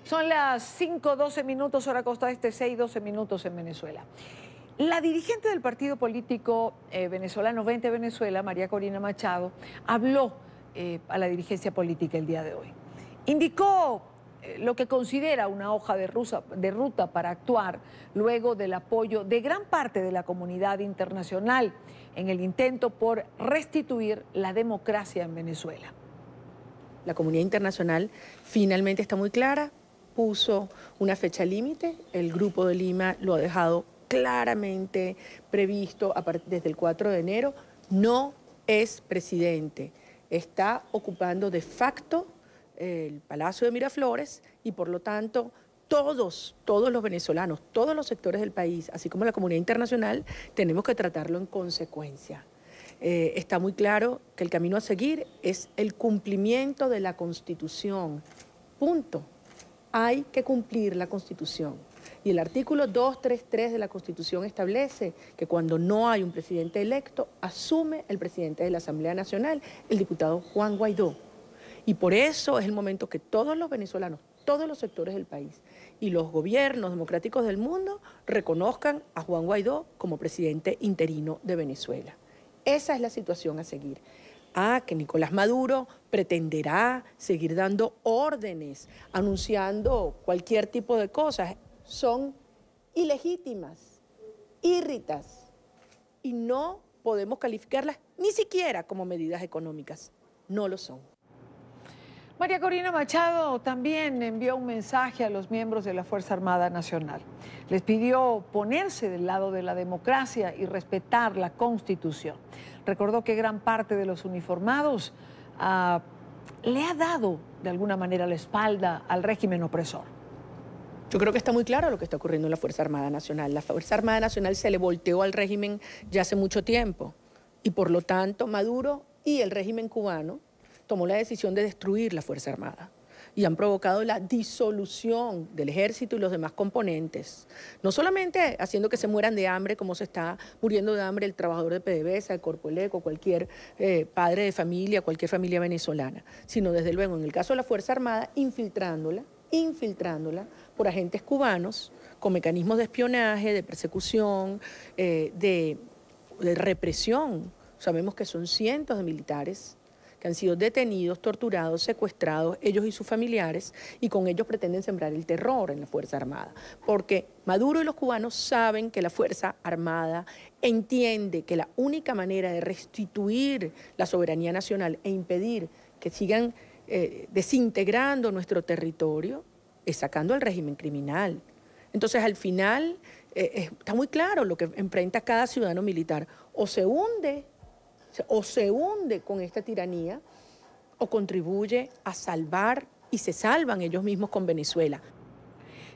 Son las 5:12 minutos, hora costa este, 6:12 minutos en Venezuela. La dirigente del partido político venezolano 20 Venezuela, María Corina Machado, habló a la dirigencia política el día de hoy. Indicó lo que considera una hoja de ruta para actuar luego del apoyo de gran parte de la comunidad internacional en el intento por restituir la democracia en Venezuela. La comunidad internacional finalmente está muy clara, puso una fecha límite, el Grupo de Lima lo ha dejado claramente previsto desde el 4 de enero, no es presidente. está ocupando de facto el Palacio de Miraflores y por lo tanto todos los venezolanos, todos los sectores del país, así como la comunidad internacional, tenemos que tratarlo en consecuencia. Está muy claro que el camino a seguir es el cumplimiento de la Constitución. Punto. Hay que cumplir la Constitución. Y el artículo 233 de la Constitución establece que cuando no hay un presidente electo, asume el presidente de la Asamblea Nacional, el diputado Juan Guaidó. Y por eso es el momento que todos los venezolanos, todos los sectores del país y los gobiernos democráticos del mundo reconozcan a Juan Guaidó como presidente interino de Venezuela. Esa es la situación a seguir. Que Nicolás Maduro pretenderá seguir dando órdenes, anunciando cualquier tipo de cosas, son ilegítimas, írritas, y no podemos calificarlas ni siquiera como medidas económicas. No lo son. María Corina Machado también envió un mensaje a los miembros de la Fuerza Armada Nacional. Les pidió ponerse del lado de la democracia y respetar la Constitución. Recordó que gran parte de los uniformados le ha dado de alguna manera la espalda al régimen opresor. Yo creo que está muy claro lo que está ocurriendo en la Fuerza Armada Nacional. La Fuerza Armada Nacional se le volteó al régimen ya hace mucho tiempo y por lo tanto Maduro y el régimen cubano tomó la decisión de destruir la Fuerza Armada y han provocado la disolución del ejército y los demás componentes. No solamente haciendo que se mueran de hambre, como se está muriendo de hambre el trabajador de PDVSA, el Corpoeleco, cualquier padre de familia, cualquier familia venezolana, sino desde luego en el caso de la Fuerza Armada, infiltrándola por agentes cubanos con mecanismos de espionaje, de persecución, de represión. Sabemos que son cientos de militares que han sido detenidos, torturados, secuestrados, ellos y sus familiares, y con ellos pretenden sembrar el terror en la Fuerza Armada. Porque Maduro y los cubanos saben que la Fuerza Armada entiende que la única manera de restituir la soberanía nacional e impedir que sigan desintegrando nuestro territorio es sacando al régimen criminal. Entonces, al final, está muy claro lo que enfrenta cada ciudadano militar. O se hunde con esta tiranía o contribuye a salvar y se salvan ellos mismos con Venezuela.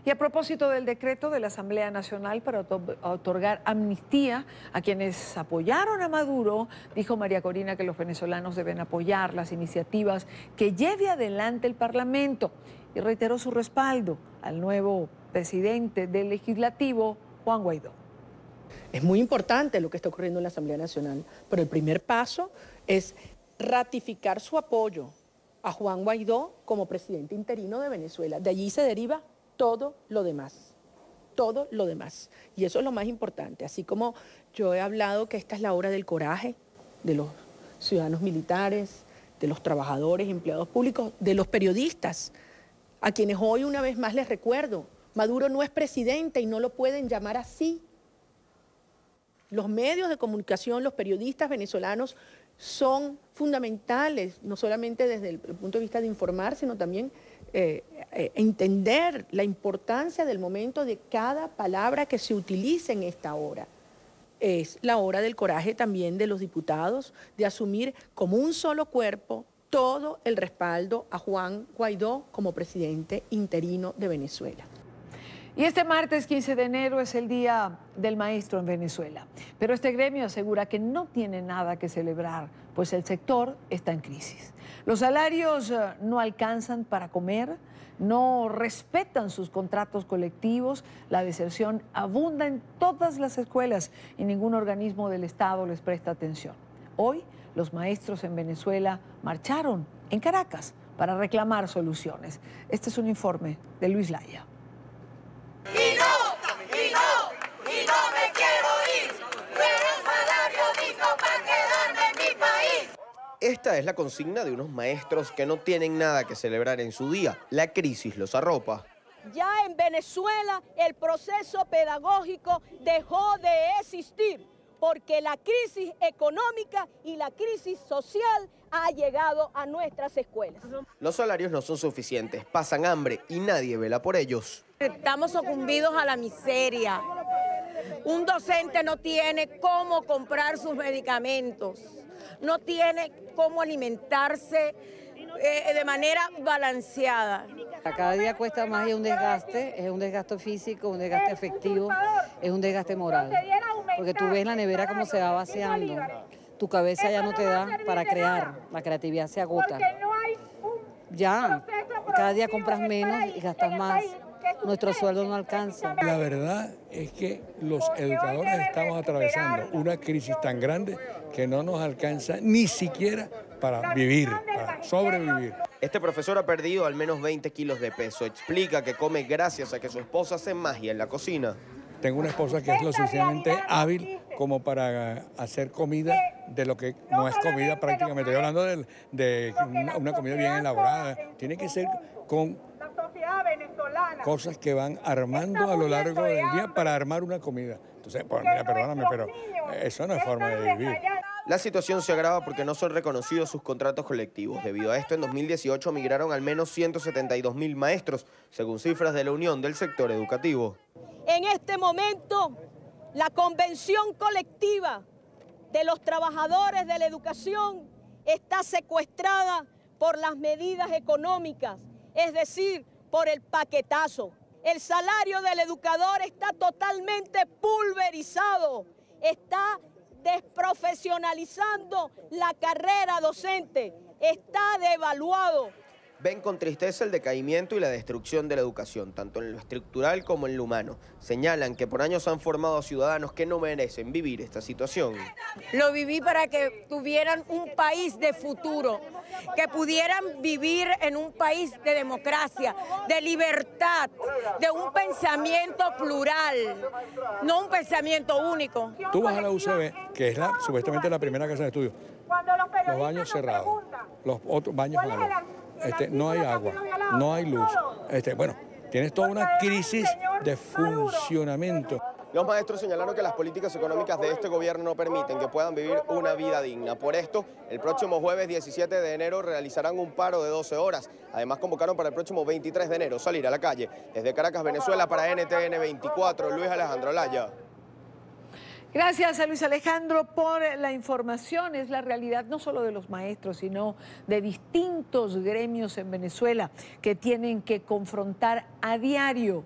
Y a propósito del decreto de la Asamblea Nacional para otorgar amnistía a quienes apoyaron a Maduro, dijo María Corina que los venezolanos deben apoyar las iniciativas que lleve adelante el Parlamento y reiteró su respaldo al nuevo presidente del Legislativo, Juan Guaidó. Es muy importante lo que está ocurriendo en la Asamblea Nacional, pero el primer paso es ratificar su apoyo a Juan Guaidó como presidente interino de Venezuela. De allí se deriva todo lo demás, todo lo demás. Y eso es lo más importante. Así como yo he hablado que esta es la hora del coraje de los ciudadanos militares, de los trabajadores, empleados públicos, de los periodistas, a quienes hoy una vez más les recuerdo, Maduro no es presidente y no lo pueden llamar así. Los medios de comunicación, los periodistas venezolanos son fundamentales, no solamente desde el punto de vista de informar, sino también entender la importancia del momento de cada palabra que se utilice en esta hora. Es la hora del coraje también de los diputados, de asumir como un solo cuerpo todo el respaldo a Juan Guaidó como presidente interino de Venezuela. Y este martes 15 de enero es el Día del Maestro en Venezuela. Pero este gremio asegura que no tiene nada que celebrar, pues el sector está en crisis. Los salarios no alcanzan para comer, no respetan sus contratos colectivos, la deserción abunda en todas las escuelas y ningún organismo del Estado les presta atención. Hoy, los maestros en Venezuela marcharon en Caracas para reclamar soluciones. Este es un informe de Luis Laya. Y no me quiero ir, quiero un salario digno para quedarme en mi país. Esta es la consigna de unos maestros que no tienen nada que celebrar en su día. La crisis los arropa. Ya en Venezuela el proceso pedagógico dejó de existir porque la crisis económica y la crisis social ha llegado a nuestras escuelas. Los salarios no son suficientes, pasan hambre y nadie vela por ellos. Estamos sucumbidos a la miseria. Un docente no tiene cómo comprar sus medicamentos, no tiene cómo alimentarse de manera balanceada. Cada día cuesta más y es un desgaste físico, un desgaste afectivo, es un desgaste moral. Porque tú ves la nevera como se va vaciando, tu cabeza ya no te da para crear, la creatividad se agota. Ya, cada día compras menos y gastas más. Nuestro sueldo no alcanza. La verdad es que los educadores estamos atravesando una crisis tan grande que no nos alcanza ni siquiera para vivir, para sobrevivir. Este profesor ha perdido al menos 20 kilos de peso. Explica que come gracias a que su esposa hace magia en la cocina. Tengo una esposa que es lo suficientemente hábil como para hacer comida de lo que no es comida prácticamente. Estoy hablando de una comida bien elaborada. Tiene que ser con cosas que van armando a lo largo del día para armar una comida. Entonces, pues, mira, perdóname, pero eso no es forma de vivir. La situación se agrava porque no son reconocidos sus contratos colectivos. Debido a esto, en 2018 migraron al menos 172.000 maestros, según cifras de la Unión del Sector Educativo. En este momento, la convención colectiva de los trabajadores de la educación está secuestrada por las medidas económicas, es decir, por el paquetazo. El salario del educador está totalmente pulverizado, está desprofesionalizando la carrera docente, está devaluado. Ven con tristeza el decaimiento y la destrucción de la educación, tanto en lo estructural como en lo humano. Señalan que por años han formado a ciudadanos que no merecen vivir esta situación. Lo viví para que tuvieran un país de futuro, que pudieran vivir en un país de democracia, de libertad, de un pensamiento plural, no un pensamiento único. Tú vas a la UCB, que es supuestamente la primera casa de estudio, los baños cerrados, los otros baños malos. No hay agua, no hay luz. Bueno, tienes toda una crisis de funcionamiento. Los maestros señalaron que las políticas económicas de este gobierno no permiten que puedan vivir una vida digna. Por esto, el próximo jueves 17 de enero realizarán un paro de 12 horas. Además, convocaron para el próximo 23 de enero salir a la calle. Desde Caracas, Venezuela, para NTN 24, Luis Alejandro Laya. Gracias a Luis Alejandro por la información. Es la realidad no solo de los maestros, sino de distintos gremios en Venezuela que tienen que confrontar a diario,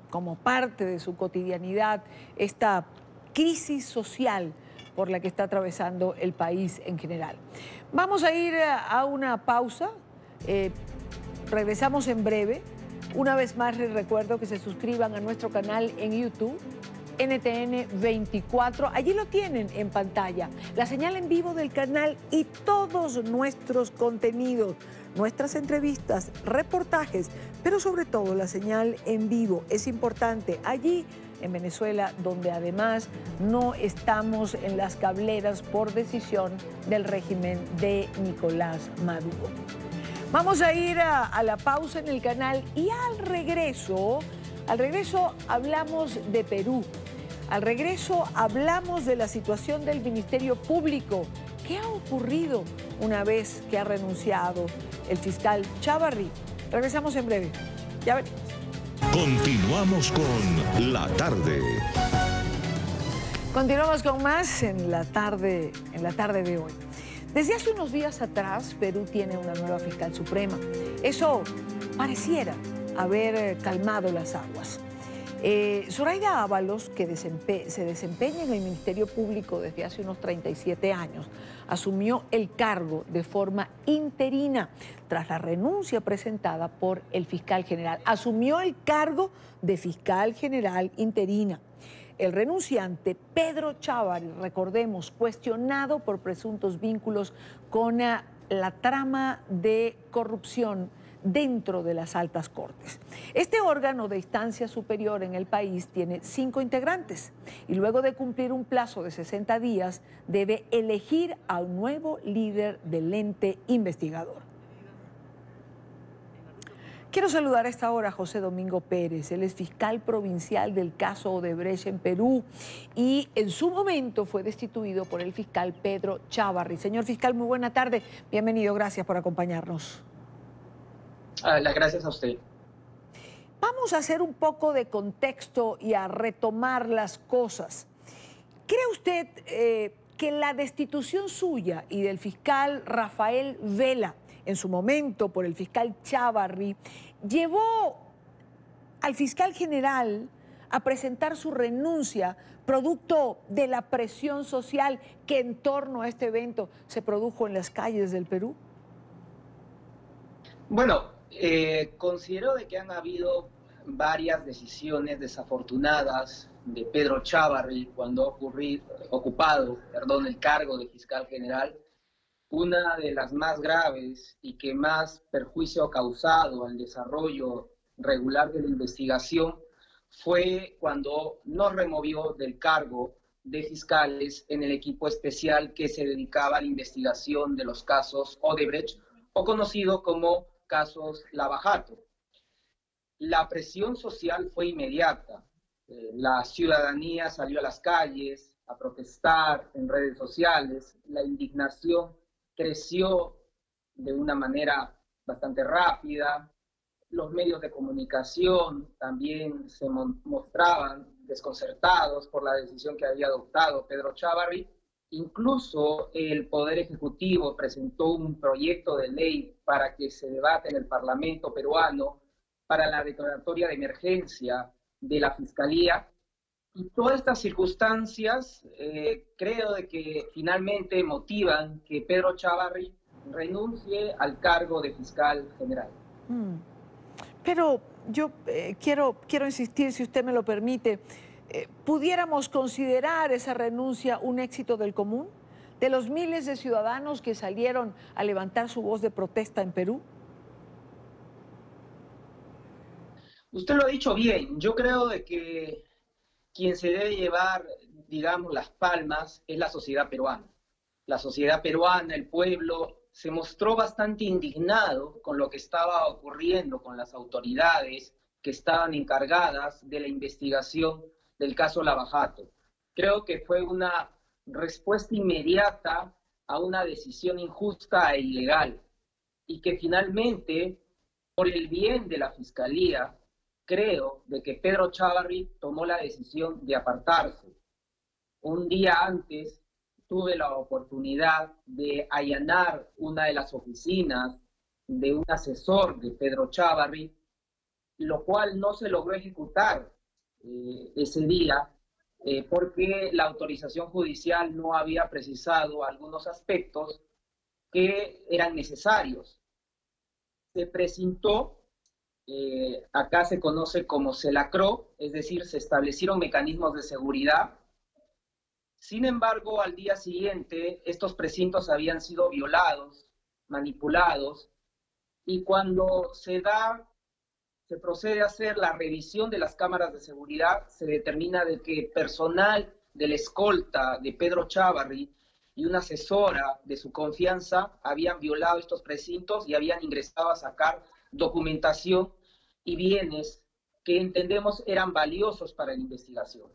como parte de su cotidianidad, esta crisis social por la que está atravesando el país en general. Vamos a ir a una pausa. Regresamos en breve. Una vez más les recuerdo que se suscriban a nuestro canal en YouTube, NTN 24, allí lo tienen en pantalla, la señal en vivo del canal y todos nuestros contenidos, nuestras entrevistas, reportajes, pero sobre todo la señal en vivo es importante allí en Venezuela, donde además no estamos en las cableras por decisión del régimen de Nicolás Maduro. Vamos a ir a la pausa en el canal y al regreso hablamos de Perú. Al regreso hablamos de la situación del Ministerio Público. ¿Qué ha ocurrido una vez que ha renunciado el fiscal Chávarri? Regresamos en breve. Ya venimos. Continuamos con La Tarde. Continuamos con más en la tarde de hoy. Desde hace unos días atrás, Perú tiene una nueva fiscal suprema. Eso pareciera haber calmado las aguas. Zoraida Ábalos, que se desempeña en el Ministerio Público desde hace unos 37 años, asumió el cargo de forma interina tras la renuncia presentada por el fiscal general. Asumió el cargo de fiscal general interina. El renunciante, Pedro Chávarri, recordemos, cuestionado por presuntos vínculos con la trama de corrupción dentro de las altas cortes. Este órgano de instancia superior en el país tiene 5 integrantes y luego de cumplir un plazo de 60 días debe elegir a un nuevo líder del ente investigador. Quiero saludar a esta hora a José Domingo Pérez. Él es fiscal provincial del caso Odebrecht en Perú y en su momento fue destituido por el fiscal Pedro Chávarri. Señor fiscal, muy buena tarde. Bienvenido, gracias por acompañarnos. Las gracias a usted. Vamos a hacer un poco de contexto y a retomar las cosas. ¿Cree usted que la destitución suya y del fiscal Rafael Vela, en su momento por el fiscal Chávarri, llevó al fiscal general a presentar su renuncia producto de la presión social que en torno a este evento se produjo en las calles del Perú? Bueno, considero de que han habido varias decisiones desafortunadas de Pedro Chávarri cuando ha ocupado el cargo de fiscal general. Una de las más graves y que más perjuicio ha causado al desarrollo regular de la investigación fue cuando nos removió del cargo de fiscales en el equipo especial que se dedicaba a la investigación de los casos Odebrecht, o conocido como casos Lava Jato. La presión social fue inmediata. La ciudadanía salió a las calles a protestar en redes sociales. La indignación creció de una manera bastante rápida. Los medios de comunicación también se mostraban desconcertados por la decisión que había adoptado Pedro Chávarri. Incluso el Poder Ejecutivo presentó un proyecto de ley para que se debate en el Parlamento peruano para la declaratoria de emergencia de la Fiscalía. Y todas estas circunstancias creo de que finalmente motivan que Pedro Chávarri renuncie al cargo de fiscal general. Pero yo quiero insistir, si usted me lo permite, ¿pudiéramos considerar esa renuncia un éxito del común? ¿De los miles de ciudadanos que salieron a levantar su voz de protesta en Perú? Usted lo ha dicho bien. Yo creo de que quien se debe llevar, digamos, las palmas es la sociedad peruana. La sociedad peruana, el pueblo, se mostró bastante indignado con lo que estaba ocurriendo con las autoridades que estaban encargadas de la investigación del caso Lava Jato. Creo que fue una respuesta inmediata a una decisión injusta e ilegal, y que finalmente, por el bien de la Fiscalía, creo de que Pedro Chávarri tomó la decisión de apartarse. Un día antes tuve la oportunidad de allanar una de las oficinas de un asesor de Pedro Chávarri, lo cual no se logró ejecutar ese día porque la autorización judicial no había precisado algunos aspectos que eran necesarios. Se presentó, acá se conoce como se lacró, es decir, se establecieron mecanismos de seguridad. Sin embargo, al día siguiente, estos precintos habían sido violados, manipulados, y cuando se procede a hacer la revisión de las cámaras de seguridad, se determina de que personal de la escolta de Pedro Chávarri y una asesora de su confianza habían violado estos precintos y habían ingresado a sacar documentación y bienes que entendemos eran valiosos para la investigación.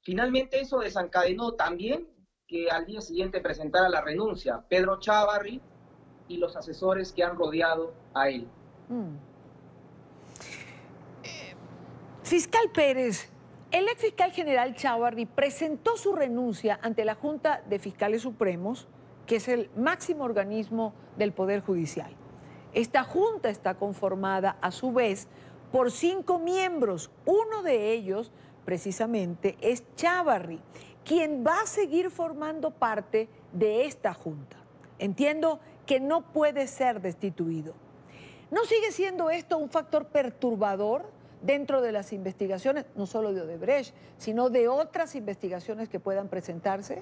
Finalmente eso desencadenó también que al día siguiente presentara la renuncia Pedro Chávarri y los asesores que han rodeado a él. Fiscal Pérez, el ex fiscal general Chávarri presentó su renuncia ante la Junta de Fiscales Supremos, que es el máximo organismo del Poder Judicial. Esta junta está conformada a su vez por 5 miembros. Uno de ellos precisamente es Chávarri, quien va a seguir formando parte de esta junta. Entiendo que no puede ser destituido. ¿No sigue siendo esto un factor perturbador dentro de las investigaciones, no solo de Odebrecht, sino de otras investigaciones que puedan presentarse?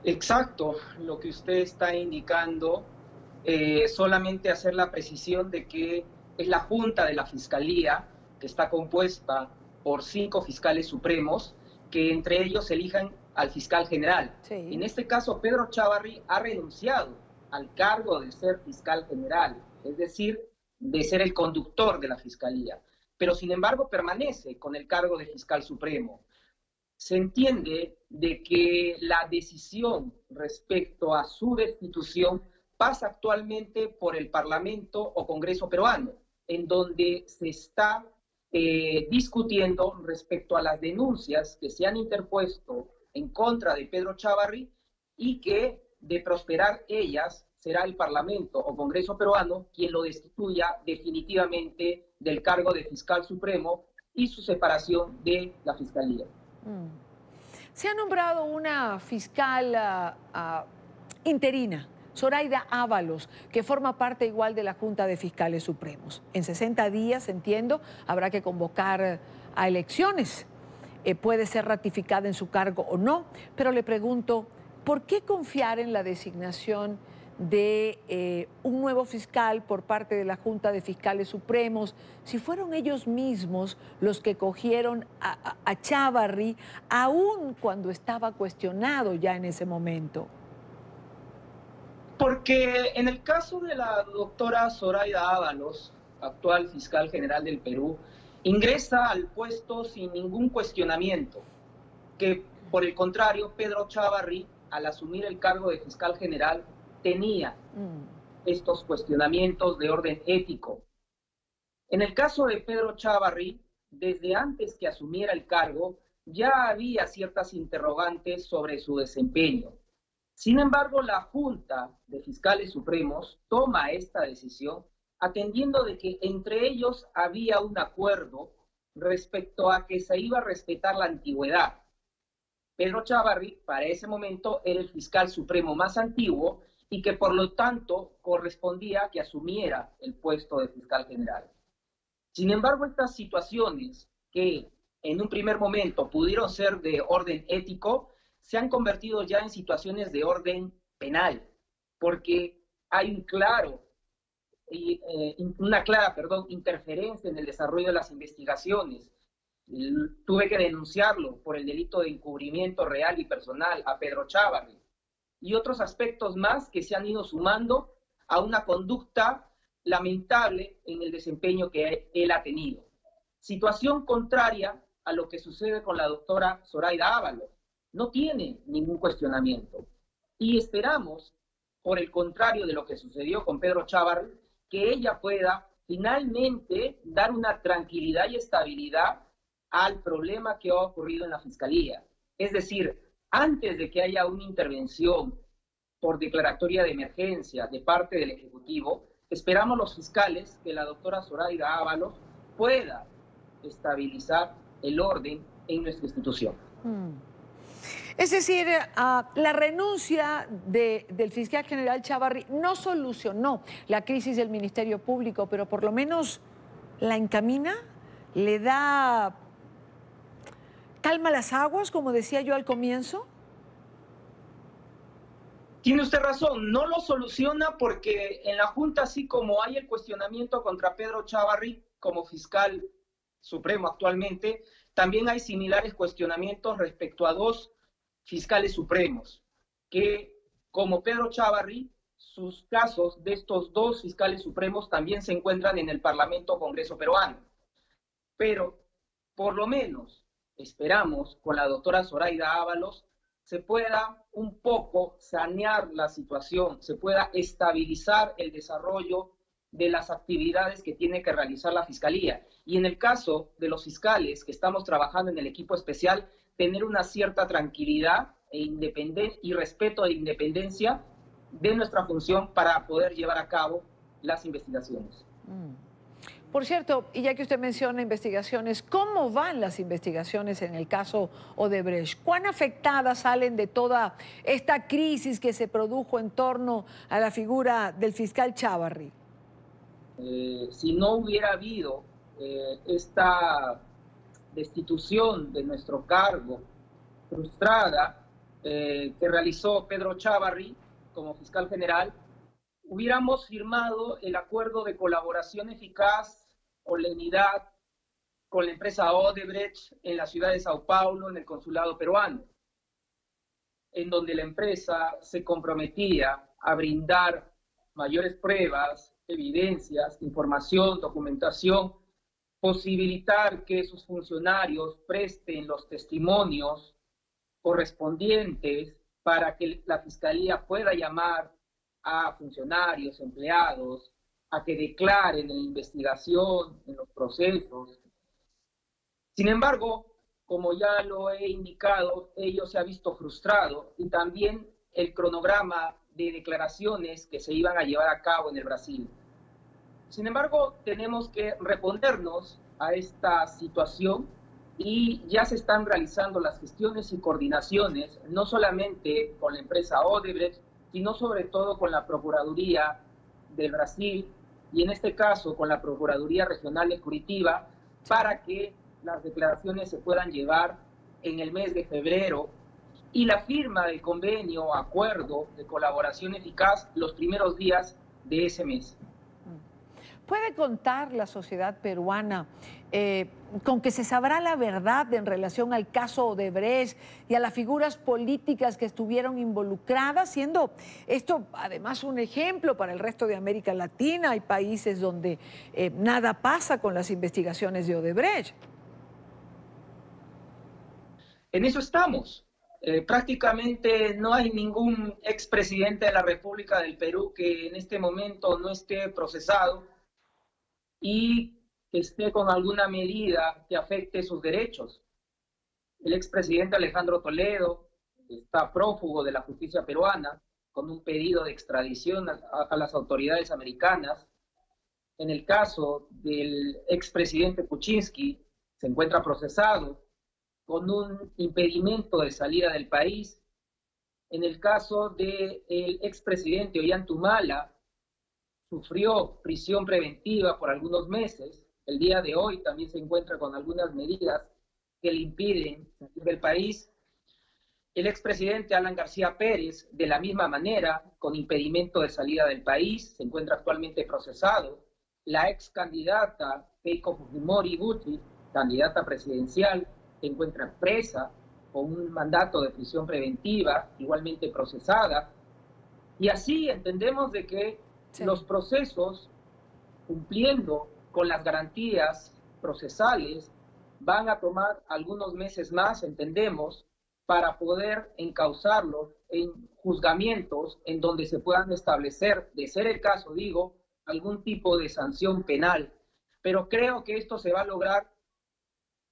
Exacto, lo que usted está indicando, solamente hacer la precisión de que es la Junta de la Fiscalía, que está compuesta por 5 fiscales supremos, que entre ellos elijan al fiscal general. Sí. En este caso, Pedro Chávarri ha renunciado al cargo de ser fiscal general, es decir, de ser el conductor de la Fiscalía, pero sin embargo permanece con el cargo de fiscal supremo. Se entiende de que la decisión respecto a su destitución pasa actualmente por el Parlamento o Congreso peruano. en donde se está discutiendo respecto a las denuncias que se han interpuesto en contra de Pedro Chávarri y que, de prosperar ellas, será el Parlamento o Congreso peruano quien lo destituya definitivamente del cargo de fiscal supremo y su separación de la Fiscalía. Se ha nombrado una fiscal interina, Zoraida Ábalos, que forma parte igual de la Junta de Fiscales Supremos. En 60 días, entiendo, habrá que convocar a elecciones. Puede ser ratificada en su cargo o no, pero le pregunto, ¿por qué confiar en la designación de un nuevo fiscal por parte de la Junta de Fiscales Supremos si fueron ellos mismos los que cogieron a Chávarri aún cuando estaba cuestionado ya en ese momento? Porque en el caso de la doctora Zoraida Ábalos, actual fiscal general del Perú, ingresa al puesto sin ningún cuestionamiento, que por el contrario Pedro Chávarri, al asumir el cargo de fiscal general, tenía estos cuestionamientos de orden ético. En el caso de Pedro Chávarri, desde antes que asumiera el cargo, ya había ciertas interrogantes sobre su desempeño. Sin embargo, la Junta de Fiscales Supremos toma esta decisión atendiendo de que entre ellos había un acuerdo respecto a que se iba a respetar la antigüedad. Pedro Chávarri, para ese momento, era el fiscal supremo más antiguo y que por lo tanto correspondía que asumiera el puesto de fiscal general. Sin embargo, estas situaciones que en un primer momento pudieron ser de orden ético, se han convertido ya en situaciones de orden penal, porque hay una clara interferencia en el desarrollo de las investigaciones. Tuve que denunciarlo por el delito de encubrimiento real y personal a Pedro Chávarri y otros aspectos más que se han ido sumando a una conducta lamentable en el desempeño que él ha tenido. Situación contraria a lo que sucede con la doctora Zoraida Ábalos. No tiene ningún cuestionamiento. Y esperamos, por el contrario de lo que sucedió con Pedro Chávarri, que ella pueda finalmente dar una tranquilidad y estabilidad al problema que ha ocurrido en la Fiscalía. Es decir, antes de que haya una intervención por declaratoria de emergencia de parte del Ejecutivo, esperamos los fiscales que la doctora Zoraida Ábalos pueda estabilizar el orden en nuestra institución. Es decir, la renuncia del fiscal general Chávarri no solucionó la crisis del Ministerio Público, pero por lo menos la encamina, le da calma a las aguas, como decía yo al comienzo. Tiene usted razón, no lo soluciona porque en la Junta, así como hay el cuestionamiento contra Pedro Chávarri como fiscal supremo actualmente, también hay similares cuestionamientos respecto a dos fiscales supremos, que como Pedro Chávarri, sus casos de estos dos fiscales supremos también se encuentran en el Parlamento Congreso peruano. Pero, por lo menos, esperamos con la doctora Zoraida Ábalos se pueda un poco sanear la situación, se pueda estabilizar el desarrollo de las actividades que tiene que realizar la Fiscalía. Y en el caso de los fiscales que estamos trabajando en el equipo especial, tener una cierta tranquilidad y respeto de independencia de nuestra función para poder llevar a cabo las investigaciones. Por cierto, y ya que usted menciona investigaciones, ¿cómo van las investigaciones en el caso Odebrecht? ¿Cuán afectadas salen de toda esta crisis que se produjo en torno a la figura del fiscal Chávarri? Si no hubiera habido esta destitución de nuestro cargo frustrada que realizó Pedro Chávarri como fiscal general, hubiéramos firmado el acuerdo de colaboración eficaz o lenidad con la empresa Odebrecht en la ciudad de Sao Paulo, en el consulado peruano, en donde la empresa se comprometía a brindar mayores pruebas, evidencias, información, documentación, posibilitar que sus funcionarios presten los testimonios correspondientes para que la Fiscalía pueda llamar a funcionarios, empleados, a que declaren en la investigación, en los procesos. Sin embargo, como ya lo he indicado, ello se ha visto frustrado y también el cronograma de declaraciones que se iban a llevar a cabo en el Brasil. Sin embargo, tenemos que reponernos a esta situación y ya se están realizando las gestiones y coordinaciones, no solamente con la empresa Odebrecht, sino sobre todo con la Procuraduría del Brasil y en este caso con la Procuraduría Regional de Curitiba, para que las declaraciones se puedan llevar en el mes de febrero y la firma del convenio, acuerdo de colaboración eficaz los primeros días de ese mes. ¿Puede contar la sociedad peruana con que se sabrá la verdad en relación al caso Odebrecht y a las figuras políticas que estuvieron involucradas, siendo esto además un ejemplo para el resto de América Latina? Hay países donde nada pasa con las investigaciones de Odebrecht. En eso estamos. Prácticamente no hay ningún expresidente de la República del Perú que en este momento no esté procesado y que esté con alguna medida que afecte sus derechos. El expresidente Alejandro Toledo está prófugo de la justicia peruana con un pedido de extradición a las autoridades americanas. En el caso del expresidente Kuczynski, se encuentra procesado con un impedimento de salida del país. En el caso del expresidente Ollanta, sufrió prisión preventiva por algunos meses. El día de hoy también se encuentra con algunas medidas que le impiden salir del país. El expresidente Alan García Pérez, de la misma manera, con impedimento de salida del país, se encuentra actualmente procesado. La ex candidata Keiko Fujimori Guti, candidata presidencial, se encuentra presa con un mandato de prisión preventiva, igualmente procesada. Y así entendemos de que los procesos, cumpliendo con las garantías procesales, van a tomar algunos meses más, entendemos, para poder encauzarlos en juzgamientos en donde se puedan establecer, de ser el caso, digo, algún tipo de sanción penal. Pero creo que esto se va a lograr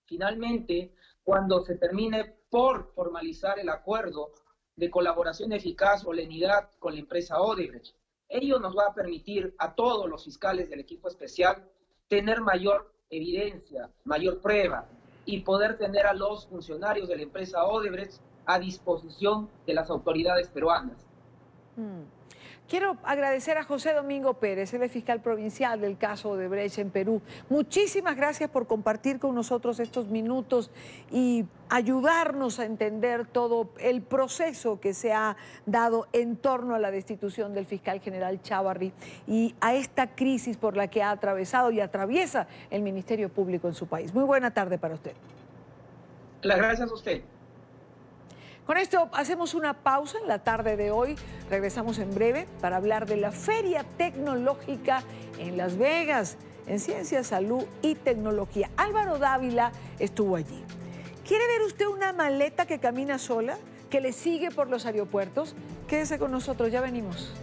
finalmente cuando se termine por formalizar el acuerdo de colaboración eficaz o lenidad con la empresa Odebrecht. Ello nos va a permitir a todos los fiscales del equipo especial tener mayor evidencia, mayor prueba y poder tener a los funcionarios de la empresa Odebrecht a disposición de las autoridades peruanas. Quiero agradecer a José Domingo Pérez, el fiscal provincial del caso Odebrecht en Perú. Muchísimas gracias por compartir con nosotros estos minutos y ayudarnos a entender todo el proceso que se ha dado en torno a la destitución del fiscal general Chávarri y a esta crisis por la que ha atravesado y atraviesa el Ministerio Público en su país. Muy buena tarde para usted. Las gracias a usted. Con esto hacemos una pausa en la tarde de hoy. Regresamos en breve para hablar de la Feria Tecnológica en Las Vegas, en Ciencia, Salud y Tecnología. Álvaro Dávila estuvo allí. ¿Quiere ver usted una maleta que camina sola, que le sigue por los aeropuertos? Quédese con nosotros, ya venimos.